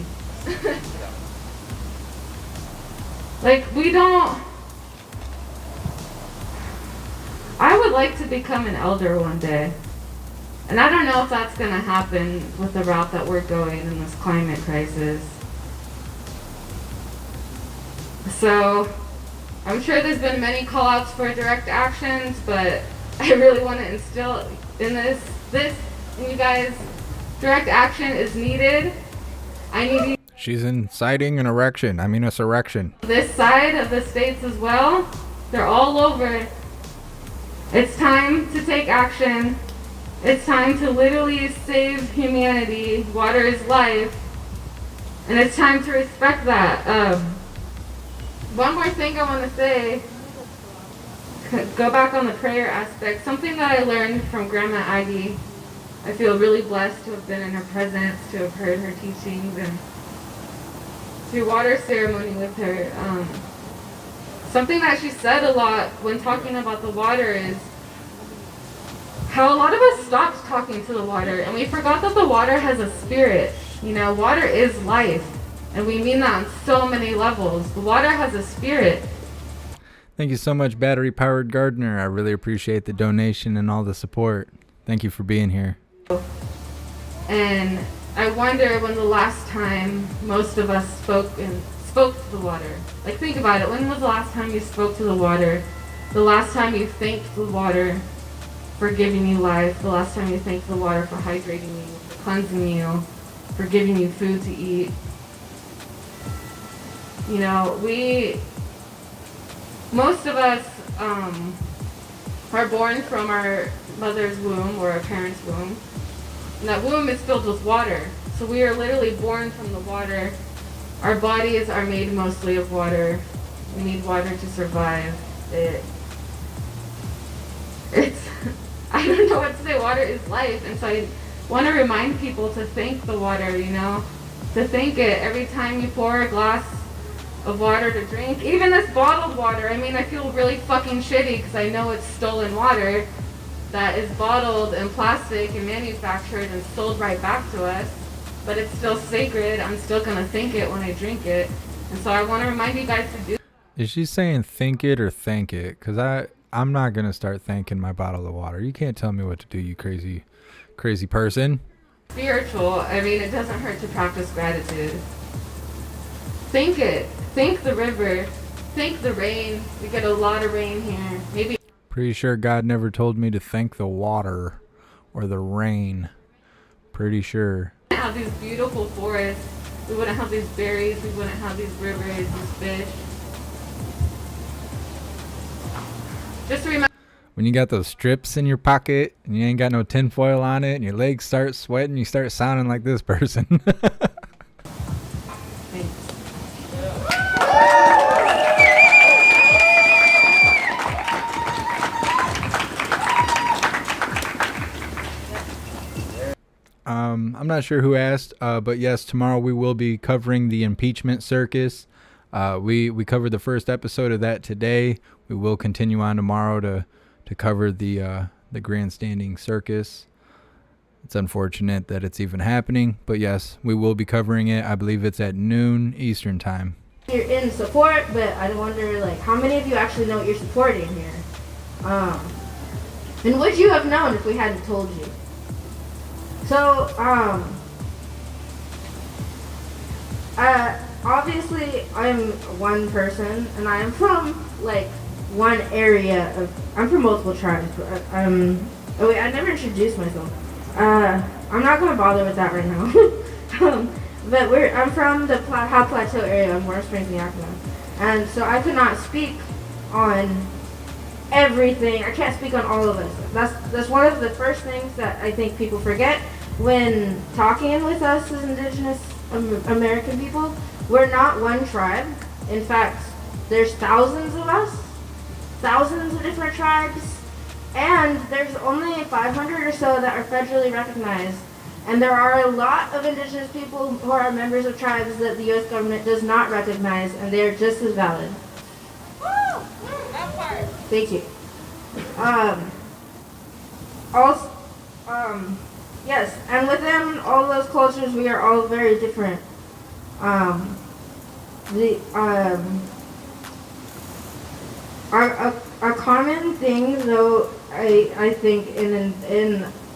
Like, we don't... I would like to become an elder one day. And I don't know if that's going to happen with the route that we're going in this climate crisis. So, I'm sure there's been many call-outs for direct actions, but I really want to instill in this, and you guys, direct action is needed. I need She's inciting an erection. I mean, a surrection. this side of the states as well. They're all over. It's time to take action. It's time to literally save humanity. Water is life. And it's time to respect that. One more thing I want to say, go back on the prayer aspect. Something that I learned from Grandma Aggie. I feel really blessed to have been in her presence, to have heard her teachings, and do water ceremony with her. Something that she said a lot when talking about the water is how a lot of us stopped talking to the water, and we forgot that the water has a spirit. You know, water is life. And we mean that on so many levels. The water has a spirit. Thank you so much, Battery Powered Gardener. I really appreciate the donation and all the support. Thank you for being here. And I wonder when the last time most of us spoke to the water. Like, think about it. When was the last time you spoke to the water? The last time you thanked the water for giving you life? The last time you thanked the water for hydrating you, for cleansing you, for giving you food to eat? You know, most of us are born from our mother's womb or our parents' womb. And that womb is filled with water. So we are literally born from the water. Our bodies are made mostly of water. We need water to survive. I don't know what to say. Water is life. And so I want to remind people to thank the water, you know, to thank it every time you pour a glass of water to drink. Even this bottled water, I mean, I feel really fucking shitty because I know it's stolen water that is bottled in plastic and manufactured and sold right back to us, but it's still sacred. I'm still gonna thank it when I drink it. And so I want to remind you guys to do. Is she saying think it or thank it? Because I'm not gonna start thanking my bottle of water. You can't tell me what to do, you crazy person. Spiritual, I mean, it doesn't hurt to practice gratitude. Thank it. Thank the river. Thank the rain. We get a lot of rain here. Maybe. Pretty sure God never told me to thank the water or the rain. Pretty sure. We wouldn't have these beautiful forests. We wouldn't have these berries. We wouldn't have these rivers, these fish. Just remember. When you got those strips in your pocket and you ain't got no tinfoil on it and your legs start sweating, you start sounding like this person. I'm not sure who asked, but yes, tomorrow we will be covering the impeachment circus. We covered the first episode of that today. We will continue on tomorrow to cover the grandstanding circus. It's unfortunate that it's even happening, but yes, we will be covering it. I believe it's at noon Eastern time. You're in support, but I wonder, like, how many of you actually know what you're supporting here? And would you have known if we hadn't told you? So, obviously, I'm one person, and I am from, like, one area of, I'm from multiple tribes, but oh wait, I never introduced myself. I'm not gonna bother with that right now. But I'm from the Howe Plateau area of Warm Springs, Yakima, and so I could not speak on everything. I can't speak on all of this. That's one of the first things that I think people forget when talking with us as Indigenous American people. We're not one tribe. In fact, there's thousands of us. Thousands of different tribes, and there's only 500 or so that are federally recognized. And there are a lot of Indigenous people who are members of tribes that the U.S. government does not recognize, and they are just as valid. Thank you. Also, yes, and within all those cultures, we are all very different. A common thing, though, I think in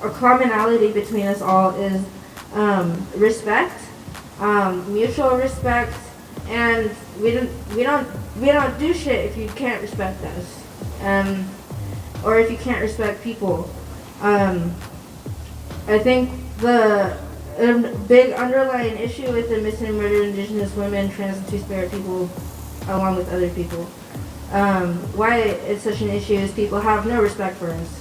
a commonality between us all is respect, mutual respect, and we don't do shit if you can't respect us, or if you can't respect people. I think the big underlying issue with the missing and murdered Indigenous women, trans and two-spirit people, along with other people, why it's such an issue is people have no respect for us.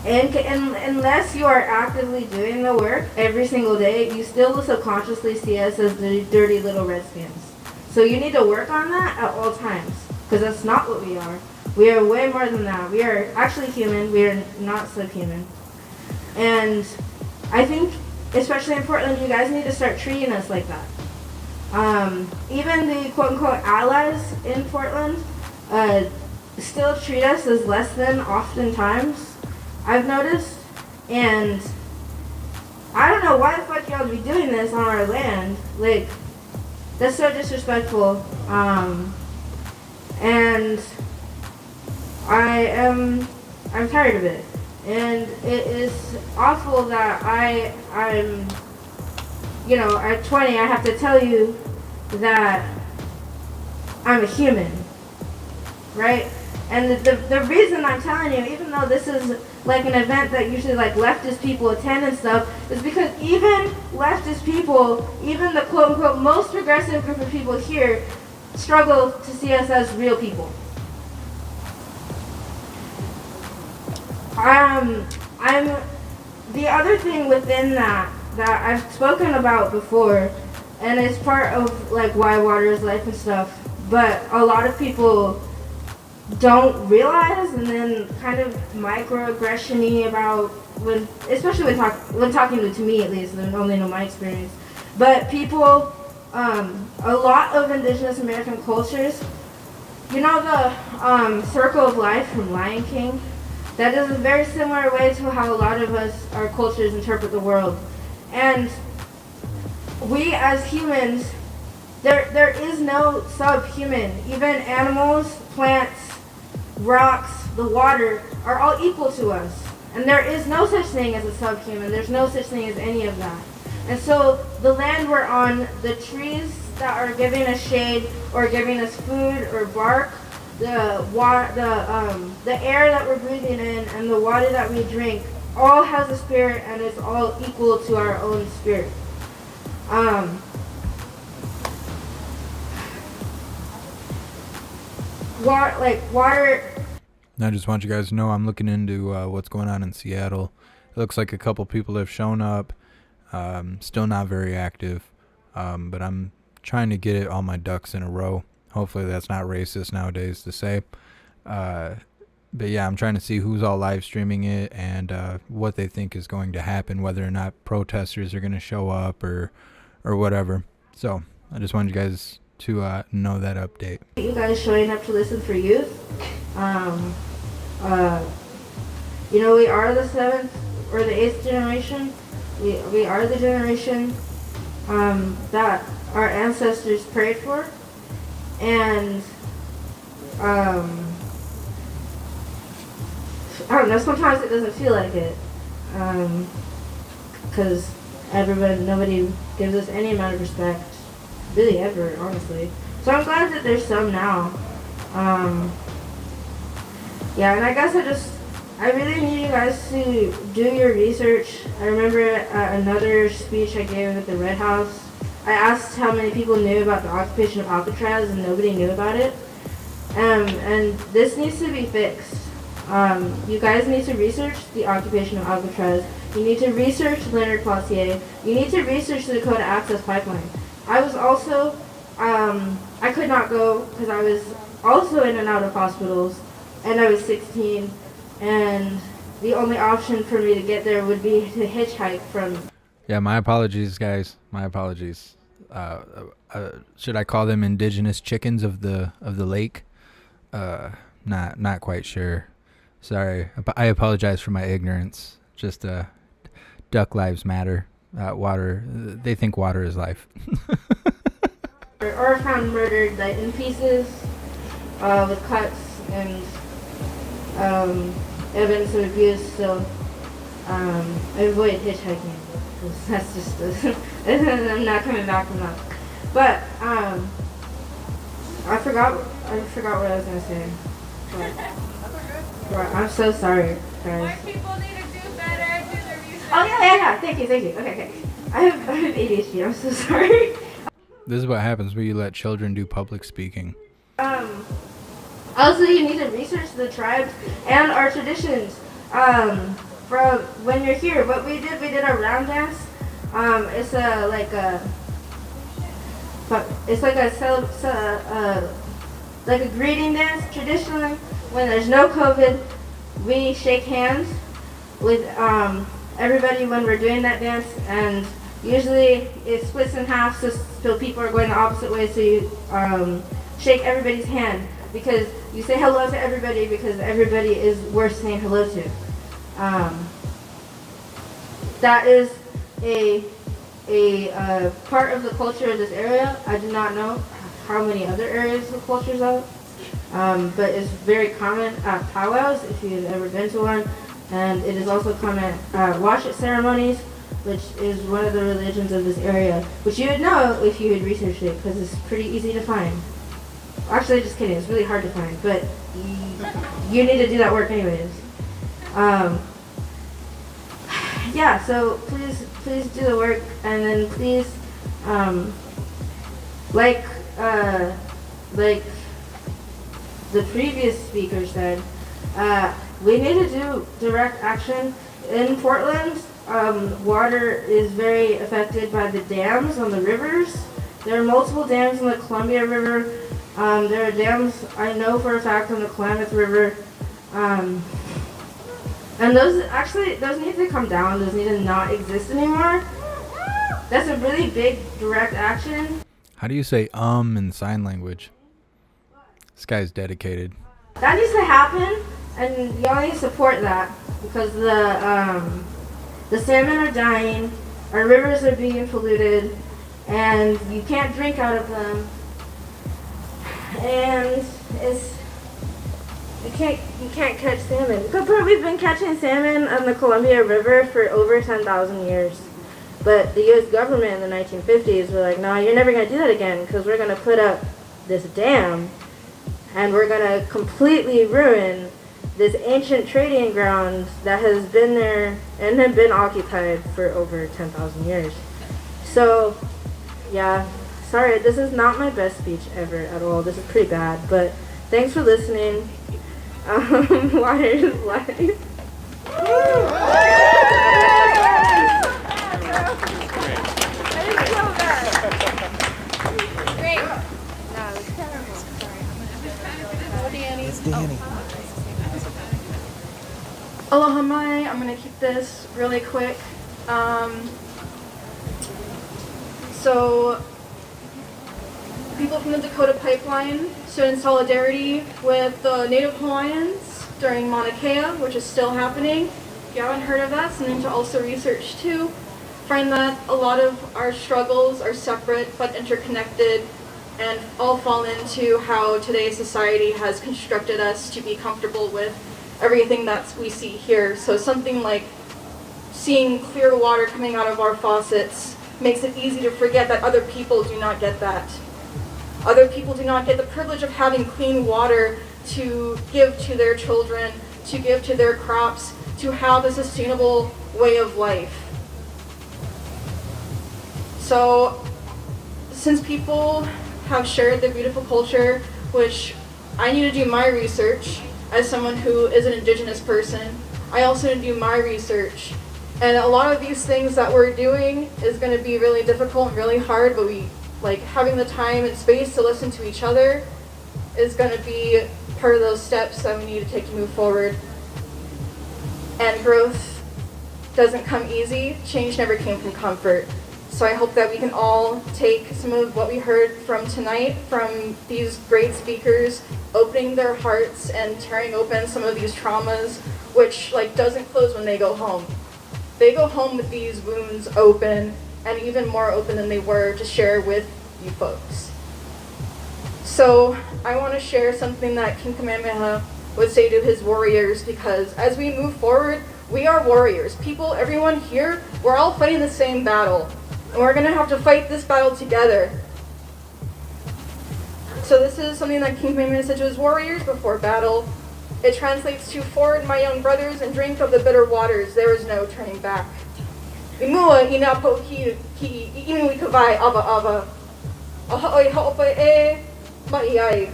And unless you are actively doing the work every single day, you still will subconsciously see us as the dirty little redskins. So you need to work on that at all times, because that's not what we are. We are way more than that. We are actually human. We are not subhuman. And I think, especially in Portland, you guys need to start treating us like that. Even the quote-unquote allies in Portland still treat us as less than oftentimes, I've noticed. And I don't know why the fuck y'all be doing this on our land. Like, that's so disrespectful. And I'm tired of it. And it is awful that I'm, you know, at 20, I have to tell you that I'm a human, right? And the reason I'm telling you, even though this is like an event that usually like leftist people attend and stuff, is because even leftist people, even the quote-unquote most progressive group of people here, struggle to see us as real people. I'm the other thing within that I've spoken about before, and it's part of like why water is life and stuff, but a lot of people don't realize, and then kind of microaggression-y about especially when talking to me at least, I only know my experience, but people, a lot of Indigenous American cultures, you know the circle of life from Lion King? That is a very similar way to how a lot of us, our cultures, interpret the world. And we as humans There is no subhuman. Even animals, plants, rocks, the water are all equal to us. And there is no such thing as a subhuman. There's no such thing as any of that. And so the land we're on, the trees that are giving us shade or giving us food or bark, the air that we're breathing in and the water that we drink all has a spirit, and it's all equal to our own spirit. Water. I just want you guys to know I'm looking into what's going on in Seattle. It looks like a couple people have shown up. Still not very active, but I'm trying to get all my ducks in a row. Hopefully that's not racist nowadays to say. But yeah, I'm trying to see who's all live streaming it and what they think is going to happen, whether or not protesters are going to show up or whatever. So I just wanted you guys to know that update. You guys showing up to listen for youth. You know, we are the 7th or the 8th generation. We are the generation that our ancestors prayed for. And I don't know, sometimes it doesn't feel like it, because nobody gives us any amount of respect, really ever, honestly. So I'm glad that there's some now. Yeah, and I guess I really need you guys to do your research. I remember at another speech I gave at the Red House, I asked how many people knew about the occupation of Alcatraz, and nobody knew about it. And this needs to be fixed. You guys need to research the occupation of Alcatraz. You need to research Leonard Poitier. You need to research the Dakota Access Pipeline. I was also, I could not go because I was also in and out of hospitals, and I was 16, and the only option for me to get there would be to hitchhike from... Yeah, my apologies, guys. My apologies. Should I call them indigenous chickens of the lake? Not quite sure. Sorry. I apologize for my ignorance. Just duck lives matter. Water. They think water is life. Or found murdered in pieces with cuts and evidence of abuse. So I avoid hitchhiking. That's just I'm not coming back from that. But I forgot what I was gonna say. But I'm so sorry, guys. White people need to do better, do their research. Oh yeah. Thank you. Okay. I have ADHD. I'm so sorry. This is what happens when you let children do public speaking. Also, you need to research the tribes and our traditions. From when you're here, what we did a round dance. It's like a greeting dance. Traditionally, when there's no COVID, we shake hands with everybody when we're doing that dance, and usually it splits in half, so people are going the opposite way. So you shake everybody's hand, because you say hello to everybody, because everybody is worth saying hello to. That is a part of the culture of this area. I do not know how many other areas the culture's of, but it's very common at powwows, if you've ever been to one, and it is also common at wash it ceremonies, which is one of the religions of this area, which you would know if you had researched it, because it's pretty easy to find. Actually, just kidding, it's really hard to find, but you need to do that work anyways. Yeah, so please do the work, and then please, like the previous speaker said, we need to do direct action. In Portland, water is very affected by the dams on the rivers. There are multiple dams on the Columbia River. There are dams, I know for a fact, on the Klamath River. And those need to come down. Those need to not exist anymore. That's a really big direct action. How do you say in sign language? This guy's dedicated. That needs to happen, and y'all need to support that, because the salmon are dying, our rivers are being polluted, and you can't drink out of them. And you can't catch salmon. We've been catching salmon on the Columbia River for over 10,000 years. But the U.S. government in the 1950s were like, no, you're never going to do that again because we're going to put up this dam and we're going to completely ruin this ancient trading ground that has been there and had been occupied for over 10,000 years. So, yeah, sorry, this is not my best speech ever at all. This is pretty bad, but thanks for listening. Water is life. Great. No, it was terrible. Sorry. Oh, Danny's. Danny. Aloha mai. I'm going to keep this really quick. So, people from the Dakota pipeline stood in solidarity with the Native Hawaiians during Mauna Kea, which is still happening. If you haven't heard of that, something to also research too. Find that a lot of our struggles are separate but interconnected and all fall into how today's society has constructed us to be comfortable with everything that we see here. So something like seeing clear water coming out of our faucets makes it easy to forget that other people do not get that. Other people do not get the privilege of having clean water to give to their children, to give to their crops, to have a sustainable way of life. So, since people have shared their beautiful culture, which I need to do my research as someone who is an Indigenous person, I also need to do my research. And a lot of these things that we're doing is going to be really difficult and really hard, but having the time and space to listen to each other is going to be part of those steps that we need to take to move forward. And growth doesn't come easy. Change never came from comfort. So I hope that we can all take some of what we heard from tonight from these great speakers, opening their hearts and tearing open some of these traumas, which doesn't close when they go home. They go home with these wounds open and even more open than they were to share with you folks. So I want to share something that King Kamehameha would say to his warriors, because as we move forward, we are warriors. People, everyone here, we're all fighting the same battle. And we're going to have to fight this battle together. So this is something that King Kamehameha said to his warriors before battle. It translates to, "Forward, my young brothers, and drink of the bitter waters. There is no turning back." Imua ina po ki inu ikavai ava ava. Ahoi haopa e ma'iai.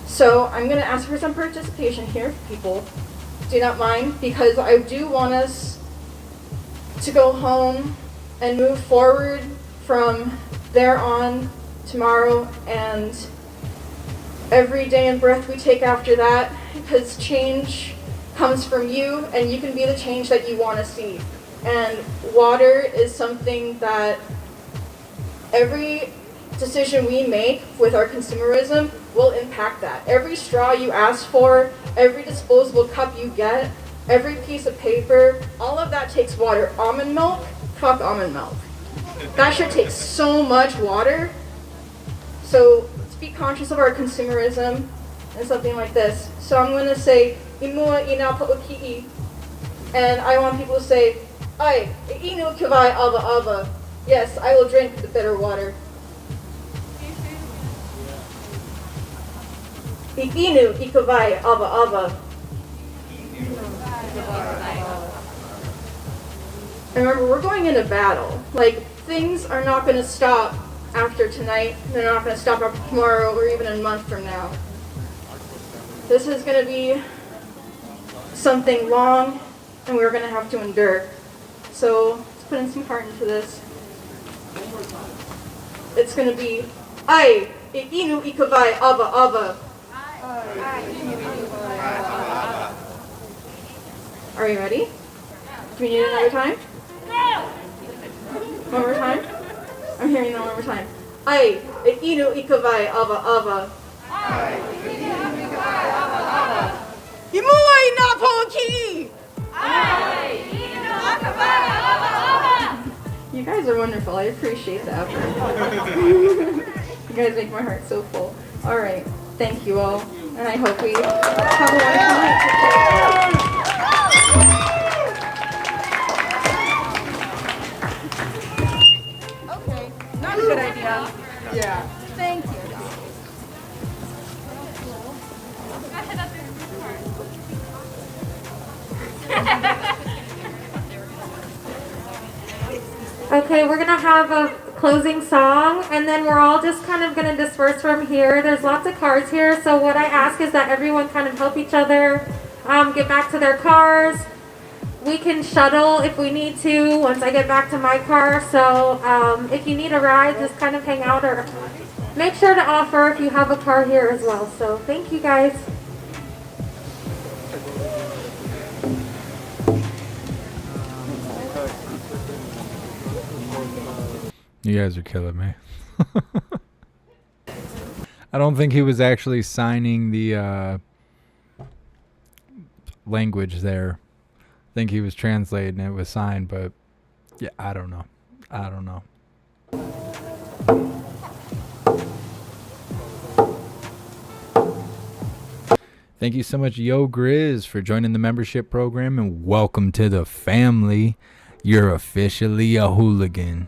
So I'm going to ask for some participation here, people. Do not mind, because I do want us to go home and move forward from there on tomorrow and every day and breath we take after that, because change comes from you and you can be the change that you want to see. And water is something that every decision we make with our consumerism will impact that. Every straw you ask for, every disposable cup you get, every piece of paper, all of that takes water. Almond milk? Fuck almond milk. That shit takes so much water. So let's be conscious of our consumerism and something like this. So I'm going to say, Imua ina pa'uki'i. And I want people to say, Ai, inu kivai ava ava. Yes, I will drink the bitter water. Inu ikavai ava ava. Remember, we're going into battle. Things are not going to stop after tonight. They're not going to stop after tomorrow or even a month from now. This is going to be something long, and we're going to have to endure. So let's put in some heart into this. It's going to be, Ai, inu ikavai ava ava. Are you ready? Do we need it another time? One more time? I'm hearing that one more time. Ai, inu ikavai ava ava. Imua ina po'oki'i. You guys are wonderful. I appreciate the effort. You guys make my heart so full. All right. Thank you all. And I hope we have a wonderful night. Okay, not a good idea. Yeah. Thank you. Okay, we're gonna have a closing song, and then we're all just kind of gonna disperse from here. There's lots of cars here, so what I ask is that everyone kind of help each other get back to their cars. We can shuttle if we need to once I get back to my car, so if you need a ride, just kind of hang out or make sure to offer if you have a car here as well. So thank you guys. You guys are killing me. I don't think he was actually signing the language there. I think he was translating it was signed, but yeah, I don't know. I don't know. Thank you so much, Yo Grizz, for joining the membership program, and welcome to the family. You're officially a hooligan.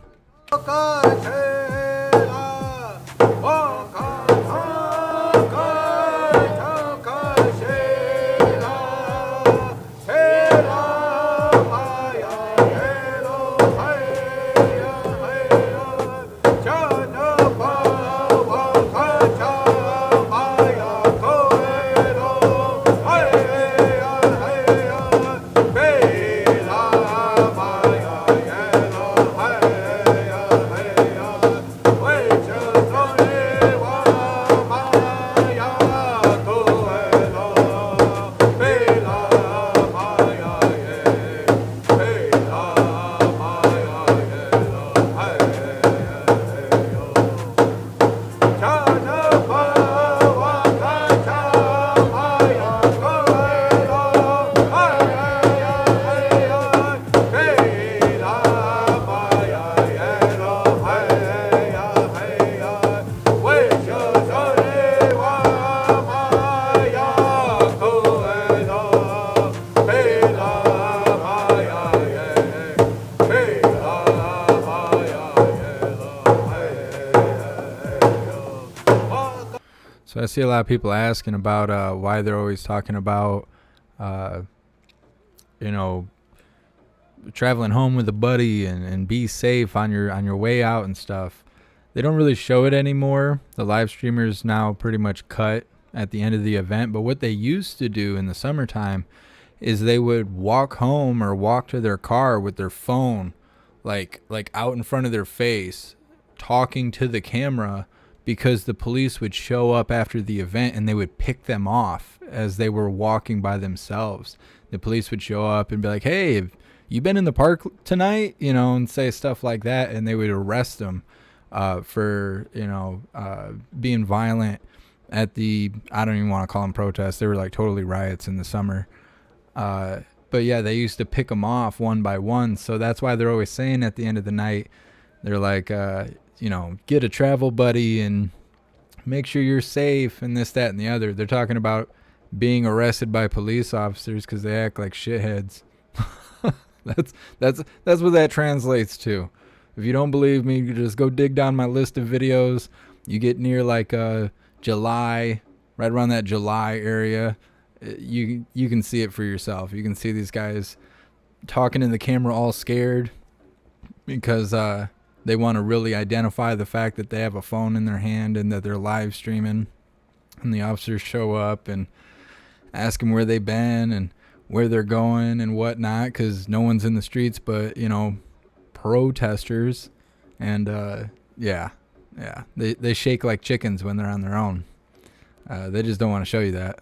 So I see a lot of people asking about why they're always talking about, you know, traveling home with a buddy and be safe on your way out and stuff. They don't really show it anymore. The live streamers now pretty much cut at the end of the event. But what they used to do in the summertime is they would walk home or walk to their car with their phone, like out in front of their face, talking to the camera, because the police would show up after the event and they would pick them off as they were walking by themselves. The police would show up and be like, "Hey, have you been in the park tonight?" You know, and say stuff like that, and they would arrest them for, you know, being violent at the, I don't even want to call them protests. They were like totally riots in the summer. But yeah, they used to pick them off one by one. So that's why they're always saying at the end of the night, they're like, you know, get a travel buddy and make sure you're safe and this, that, and the other. They're talking about being arrested by police officers because they act like shitheads. That's what that translates to. If you don't believe me, you just go dig down my list of videos. You get near like July, right around that July area, you can see it for yourself. You can see these guys talking in the camera all scared because they want to really identify the fact that they have a phone in their hand and that they're live streaming. And the officers show up and ask them where they've been and where they're going and whatnot, because no one's in the streets but, you know, protesters. And yeah, they shake like chickens when they're on their own. They just don't want to show you that.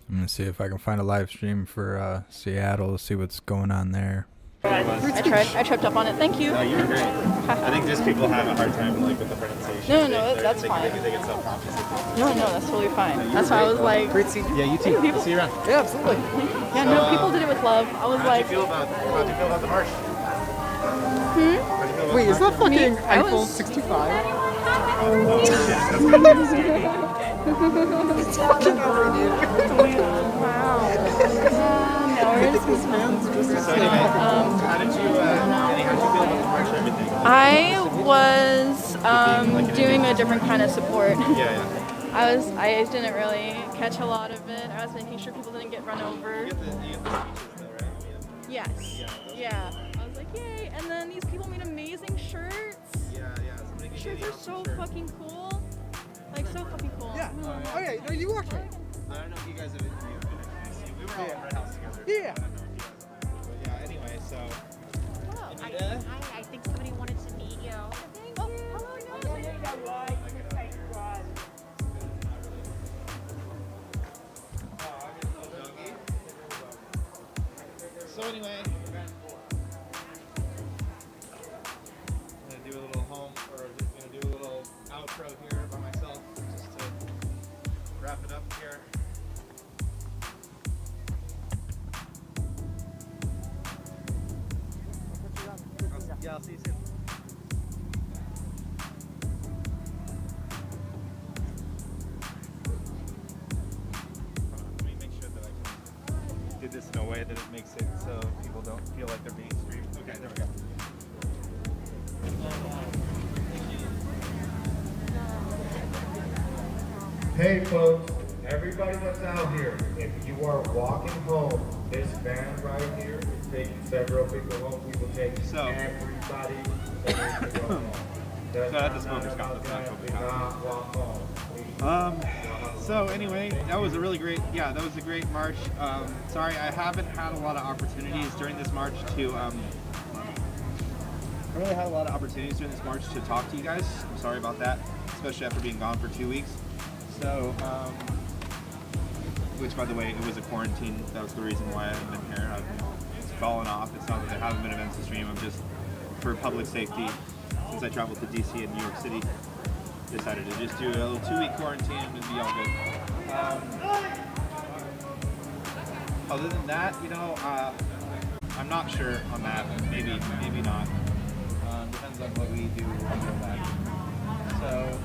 I'm gonna see if I can find a live stream for Seattle, see what's going on there. I tripped up on it. Thank you. No, you were great. I think just people have a hard time like with the pronunciation. No, that's fine. They get self-conscious. No, that's totally fine. That's why I was like. Great seeing you. Yeah, you too. People, see you around. Yeah, absolutely. Yeah, no, people did it with love. I was How do you feel about the march? Wait, is that fucking Eiffel 65? Oh, shit. It's fucking overrated. Wow. No, we're just So anyway, how did you feel about the march and everything? I was doing a different kind of support. Yeah. I didn't really catch a lot of it. I was making sure people didn't get run over. You get the speeches though, right? Yes. Yeah. I was like, yay! And then these people made amazing shirts. Yeah. Shirts are so fucking cool. Like so fucking cool. Yeah. Oh yeah. No, you watch it. I don't know if you guys have been. We were all in Red House together. Yeah. But yeah. Anyway, so. Hello. I think somebody wanted to meet you. Oh, hello, So anyway, I'm gonna do a little gonna do a little outro here by myself, just to wrap it up here. I'll see you soon. Let me make sure that I can do this in a way that it makes it so people don't feel like they're being streamed. Okay, there we go. Hey folks, everybody that's out here, if you are walking home, this van right here is taking several people home. We will take everybody to go home. So at the smoker's got the back of the house. So anyway, that was a really great, that was a great march. Sorry, I haven't had a lot of opportunities during this march to, talk to you guys. I'm sorry about that, especially after being gone for 2 weeks. So, which by the way, it was a quarantine. That was the reason why I haven't been here. It's fallen off. It's not that there haven't been events to stream. I'm just, for public safety, since I traveled to DC and New York City, decided to just do a little 2-week quarantine and be all good. Other than that, I'm not sure on that. Maybe not. Depends on what we do when we go back. So,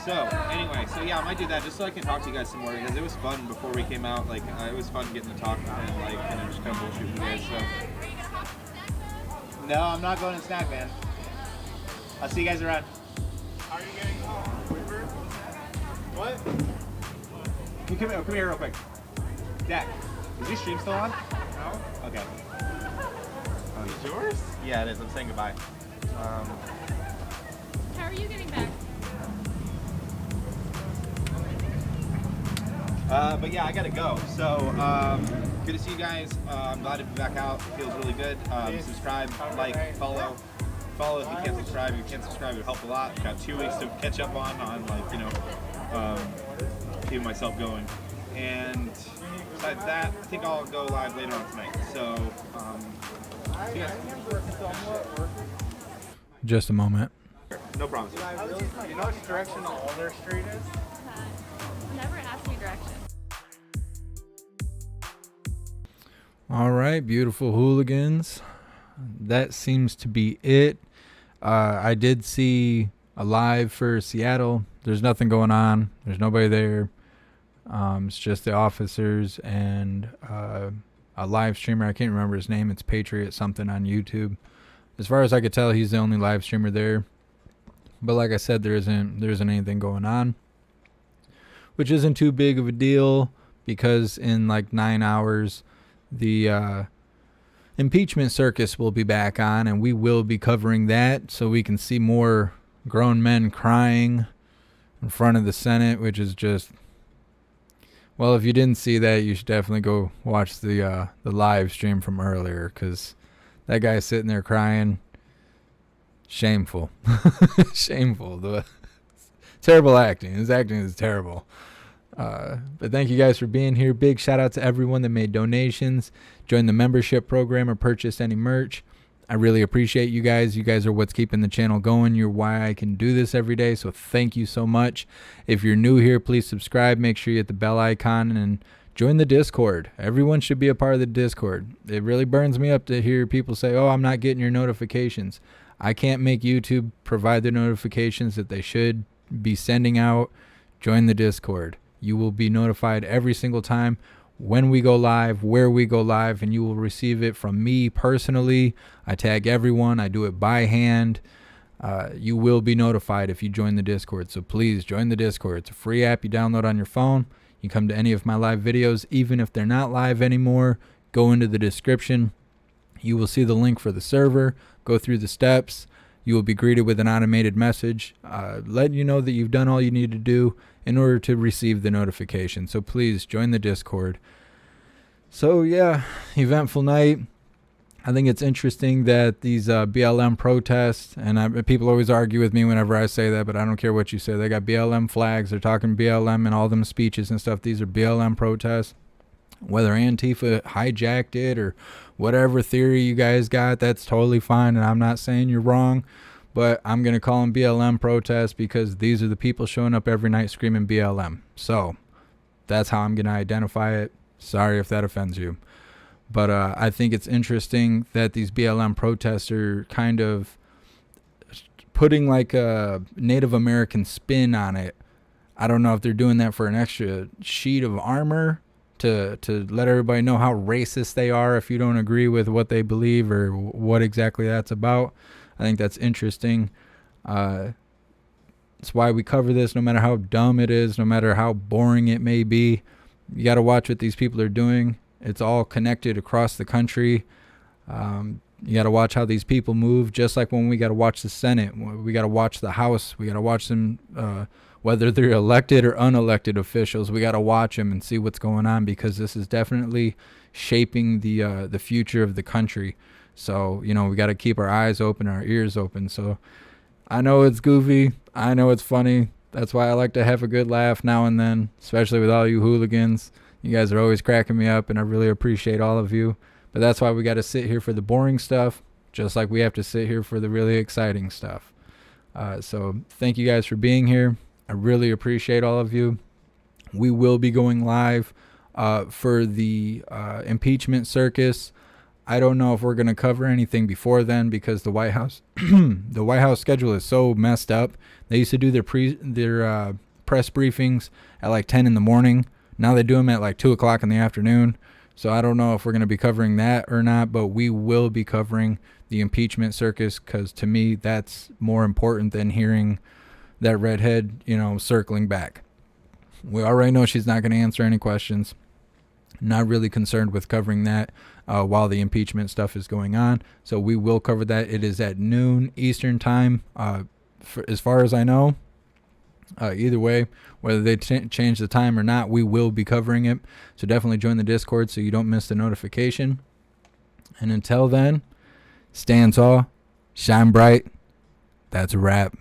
So anyway, I might do that just so I can talk to you guys some more, because it was fun before we came out. Like it was fun getting to talk and just kind of bullshit with you guys. So no, I'm not going to snack, man. I'll see you guys around. How are you getting quicker? What? Come here real quick. Dak, is your stream still on? No. Okay. Is yours? Yeah, it is. I'm saying goodbye. But yeah, I gotta go. So good to see you guys. I'm glad to be back out. It feels really good. Subscribe, like, follow. Follow if you can't subscribe. If you can't subscribe, it would help a lot. Got 2 weeks to catch up on like, you know, keeping myself going. And besides that, I think I'll go live later on tonight. So, see you guys. Just a moment. No problem. You know which direction Alder Street is? Never asked me directions. All right, beautiful hooligans. That seems to be it. I did see a live for Seattle. There's nothing going on. There's nobody there. It's just the officers and a live streamer. I can't remember his name. It's Patriot something on YouTube. As far as I could tell, he's the only live streamer there. But like I said, there isn't anything going on, which isn't too big of a deal because in like 9 hours, the impeachment circus will be back on, and we will be covering that so we can see more grown men crying in front of the Senate, which is just, well, if you didn't see that, you should definitely go watch the live stream from earlier, because that guy's sitting there crying. Shameful. Shameful. The terrible acting. His acting is terrible. But thank you guys for being here. Big shout out to everyone that made donations, joined the membership program, or purchased any merch. I really appreciate you guys. You guys are what's keeping the channel going. You're why I can do this every day. So thank you so much. If you're new here, please subscribe. Make sure you hit the bell icon and join the Discord. Everyone should be a part of the Discord. It really burns me up to hear people say, oh, I'm not getting your notifications. I can't make YouTube provide the notifications that they should be sending out. Join the Discord. You will be notified every single time when we go live, where we go live, and you will receive it from me personally. I tag everyone. I do it by hand. You will be notified if you join the Discord. So please join the Discord. It's a free app you download on your phone. You come to any of my live videos, even if they're not live anymore, go into the description. You will see the link for the server. Go through the steps. You will be greeted with an automated message letting you know that you've done all you need to do in order to receive the notification. So please join the Discord. So yeah, eventful night. I think it's interesting that these BLM protests, and people always argue with me whenever I say that, but I don't care what you say. They got BLM flags. They're talking BLM and all them speeches and stuff. These are BLM protests. Whether Antifa hijacked it or whatever theory you guys got, that's totally fine, and I'm not saying you're wrong, but I'm going to call them BLM protests because these are the people showing up every night screaming BLM. So that's how I'm going to identify it. Sorry if that offends you. But I think it's interesting that these BLM protests are kind of putting like a Native American spin on it. I don't know if they're doing that for an extra sheet of armor to let everybody know how racist they are if you don't agree with what they believe or what exactly that's about. I think that's interesting. That's why we cover this, no matter how dumb it is, no matter how boring it may be. You got to watch what these people are doing. It's all connected across the country. You got to watch how these people move, just like when we got to watch the Senate. We got to watch the House. We got to watch them, whether they're elected or unelected officials. We got to watch them and see what's going on, because this is definitely shaping the future of the country. So, you know, we got to keep our eyes open, our ears open. So I know it's goofy. I know it's funny. That's why I like to have a good laugh now and then, especially with all you hooligans. You guys are always cracking me up, and I really appreciate all of you. But that's why we got to sit here for the boring stuff, just like we have to sit here for the really exciting stuff. So thank you guys for being here. I really appreciate all of you. We will be going live for the impeachment circus. I don't know if we're going to cover anything before then, because the White House the White House schedule is so messed up. They used to do their press briefings at like 10 in the morning. Now they do them at like 2 o'clock in the afternoon. So I don't know if we're going to be covering that or not, but we will be covering the impeachment circus, because to me that's more important than hearing that redhead, you know, circling back. We already know she's not going to answer any questions. Not really concerned with covering that while the impeachment stuff is going on. So we will cover that. It is at noon Eastern time, as far as I know. Either way, whether they change the time or not, we will be covering it. So definitely join the Discord so you don't miss the notification. And until then, stand tall, shine bright. That's a wrap.